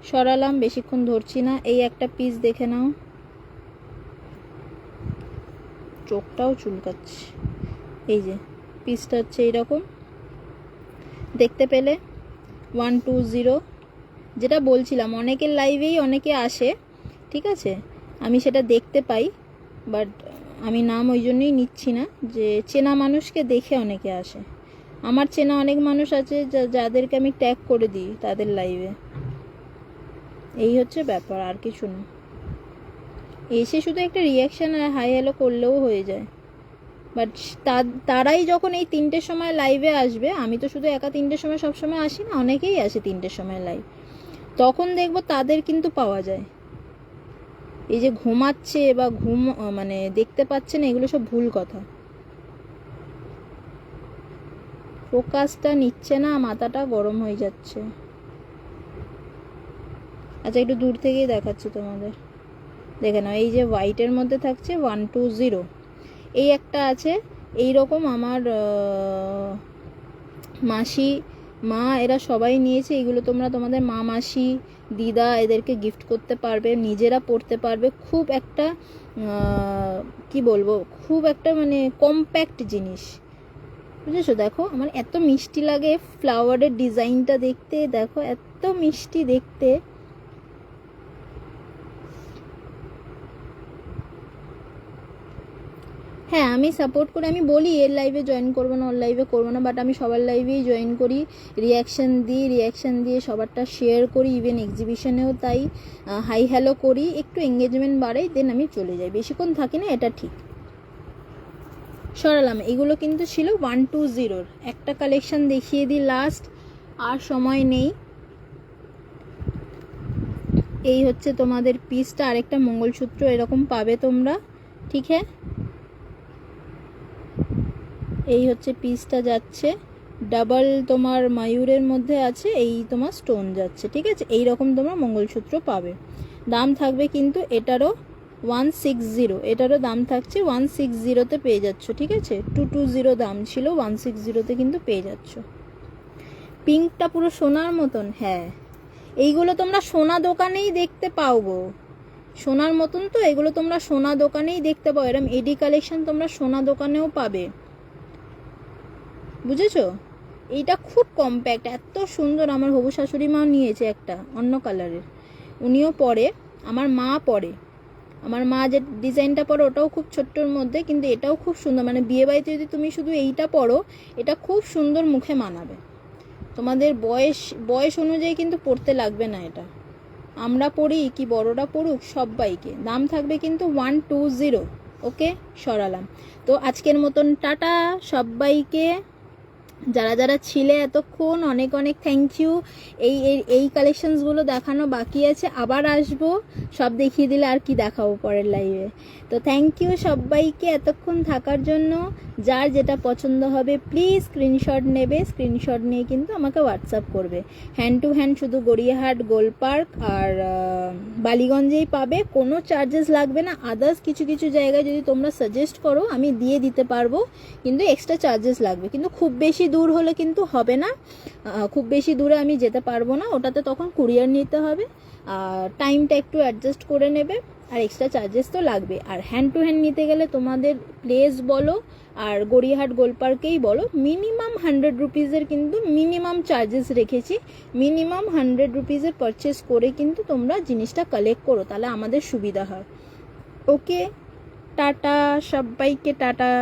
সরালাম, বেশিক্ষণ ধরছি না। এই একটা পিস দেখে নাও, চোখটাও চুলকাচ্ছে। এই যে পিসটা হচ্ছে এইরকম, দেখতে পেলে 120। যেটা বলছিলাম, অনেকের লাইভেই অনেকে আসে, ঠিক আছে, আমি সেটা দেখতে পাই, বাট আমি নাম ওই জন্যই নিচ্ছি না, যে চেনা মানুষকে দেখে অনেকে আসে। আমার চেনা অনেক মানুষ আছে যাদেরকে আমি ট্যাগ করে দিই তাদের লাইভে। এই হচ্ছে ব্যাপার, আর কিছু না। এসে শুধু একটা রিয়াকশান আর হাই হ্যালো করলেও হয়ে যায়। বাট তারাই যখন এই 3টের সময় লাইভে আসবে, আমি তো শুধু একা 3টের সময় সবসময় আসি না, অনেকেই আসে 3টের সময় লাইভ, তখন দেখবো তাদের কিন্তু পাওয়া যায়। এই যে ঘুমাচ্ছে বা মানে দেখতে পাচ্ছে না, এগুলো সব ভুল কথা। ফোকাসটা নিচ্ছে না, মাথাটা গরম হয়ে যাচ্ছে। আচ্ছা একটু দূর থেকেই দেখাচ্ছি তোমাদের, দেখে নাও। এই যে হোয়াইটের মধ্যে থাকছে 120, এই একটা আছে এইরকম। আমার মাসি, মা, এরা সবাই নিয়েছে। এগুলো তোমরা তোমাদের মা, মাসি, দিদা এদেরকে গিফট করতে পারবে, নিজেরা পড়তে পারবে। খুব একটা কি বলবো, খুব একটা মানে কম্প্যাক্ট জিনিস, বুঝেছো? দেখো আমার এত মিষ্টি লাগে ফ্লাওয়ারের ডিজাইনটা দেখতে, দেখো এত মিষ্টি দেখতে। হ্যাঁ আমি সাপোর্ট করি, আমি বলি এর লাইভে জয়েন করবো না, ওর লাইভে করবো না, বাট আমি সবার লাইভেই জয়েন করি, রিয়াকশান দিয়ে সবারটা শেয়ার করি। ইভেন এক্সিবিশনেও তাই হাই হ্যালো করি, একটু এঙ্গেজমেন্ট বাড়াই, দেন আমি চলে যাই, বেশিক্ষণ থাকি না, এটা ঠিক। সরালাম। এগুলো কিন্তু ছিল 120-র একটা কালেকশন দেখিয়ে দিই লাস্ট, আর সময় নেই। এই হচ্ছে তোমাদের পিসটা, আরেকটা মঙ্গলসূত্র এরকম পাবে তোমরা, ঠিক হ্যাঁ। এই হচ্ছে পিসটা যাচ্ছে, ডাবল তোমার ময়ূরের মধ্যে আছে, এই তোমার স্টোন যাচ্ছে, ঠিক আছে। এই রকম তোমরা মঙ্গলসূত্র পাবে। দাম থাকবে কিন্তু এটারও 160, এটারও দাম থাকছে 160-তে পেয়ে যাচ্ছ, ঠিক আছে। 220 দাম ছিল, 160-তে কিন্তু পেয়ে যাচ্ছ। পিঙ্কটা পুরো সোনার মতন, হ্যাঁ এইগুলো তোমরা সোনা দোকানেই দেখতে পাও গো, সোনার মতন তো এগুলো তোমরা সোনা দোকানেই দেখতে পাও। এরম এডি কালেকশন তোমরা সোনা দোকানেও পাবে, বুঝেছো? এইটা খুব কম্প্যাক্ট, এত সুন্দর। আমার হবু শাশুড়ি মাও নিয়েছে একটা অন্য কালারের, উনিও পরে, আমার মা পরে। আমার মা যে ডিজাইনটা পরো ওটাও খুব ছোট্টর মধ্যে, কিন্তু এটাও খুব সুন্দর। মানে বিয়ে বাড়িতে যদি তুমি শুধু এইটা পরো, এটা খুব সুন্দর মুখে মানাবে। তোমাদের বয়স অনুযায়ী কিন্তু পড়তে লাগবে না এটা, আমরা পড়ি কি বড়রা পড়ুক, সবাইকে। দাম থাকবে কিন্তু 120। ওকে, সরালাম। তো আজকের মতন টাটা সবাইকে, যারা যারা ছিলে এতক্ষণ অনেক অনেক থ্যাংক ইউ। এই কালেকশনসগুলো দেখানো বাকি আছে, আবার আসবো, সব দেখিয়ে দিলে আর কি দেখাবো পরের লাইভে। তো থ্যাংক ইউ সবাইকে এতক্ষণ থাকার জন্য। যার যেটা পছন্দ হবে প্লিজ স্ক্রিনশট নেবে, স্ক্রিনশট নিয়ে কিন্তু আমাকে হোয়াটসঅ্যাপ করবে। হ্যান্ড টু হ্যান্ড শুধু গড়িয়াহাট, গোলপার্ক আর বালিগঞ্জেই পাবে, কোনো চার্জেস লাগবে না। আদার্স কিছু কিছু জায়গায় যদি তোমরা সাজেস্ট করো আমি দিয়ে দিতে পারবো, কিন্তু এক্সট্রা চার্জেস লাগবে। কিন্তু খুব বেশি দূর হলে কিন্তু হবে না, খুব বেশি দূরে আমি যেতে পারবো না, ওটাতে তখন কুরিয়ার নিতে হবে, আর টাইমটা একটু অ্যাডজাস্ট করে নেবে, আর এক্সট্রা চার্জেস তো লাগবে। আর হ্যান্ড টু হ্যান্ড নিতে গেলে তোমাদের প্লেস বলো আর গড়িয়াহাট গোলপার্কেই বলো, মিনিমাম 100 রুপিসের কিন্তু মিনিমাম চার্জেস রেখেছি। মিনিমাম 100 রুপিসের পারচেস করে কিন্তু তোমরা জিনিসটা কালেক্ট করো, তাহলে আমাদের সুবিধা হয়। ওকে, টাটা সবাইকে, টাটা।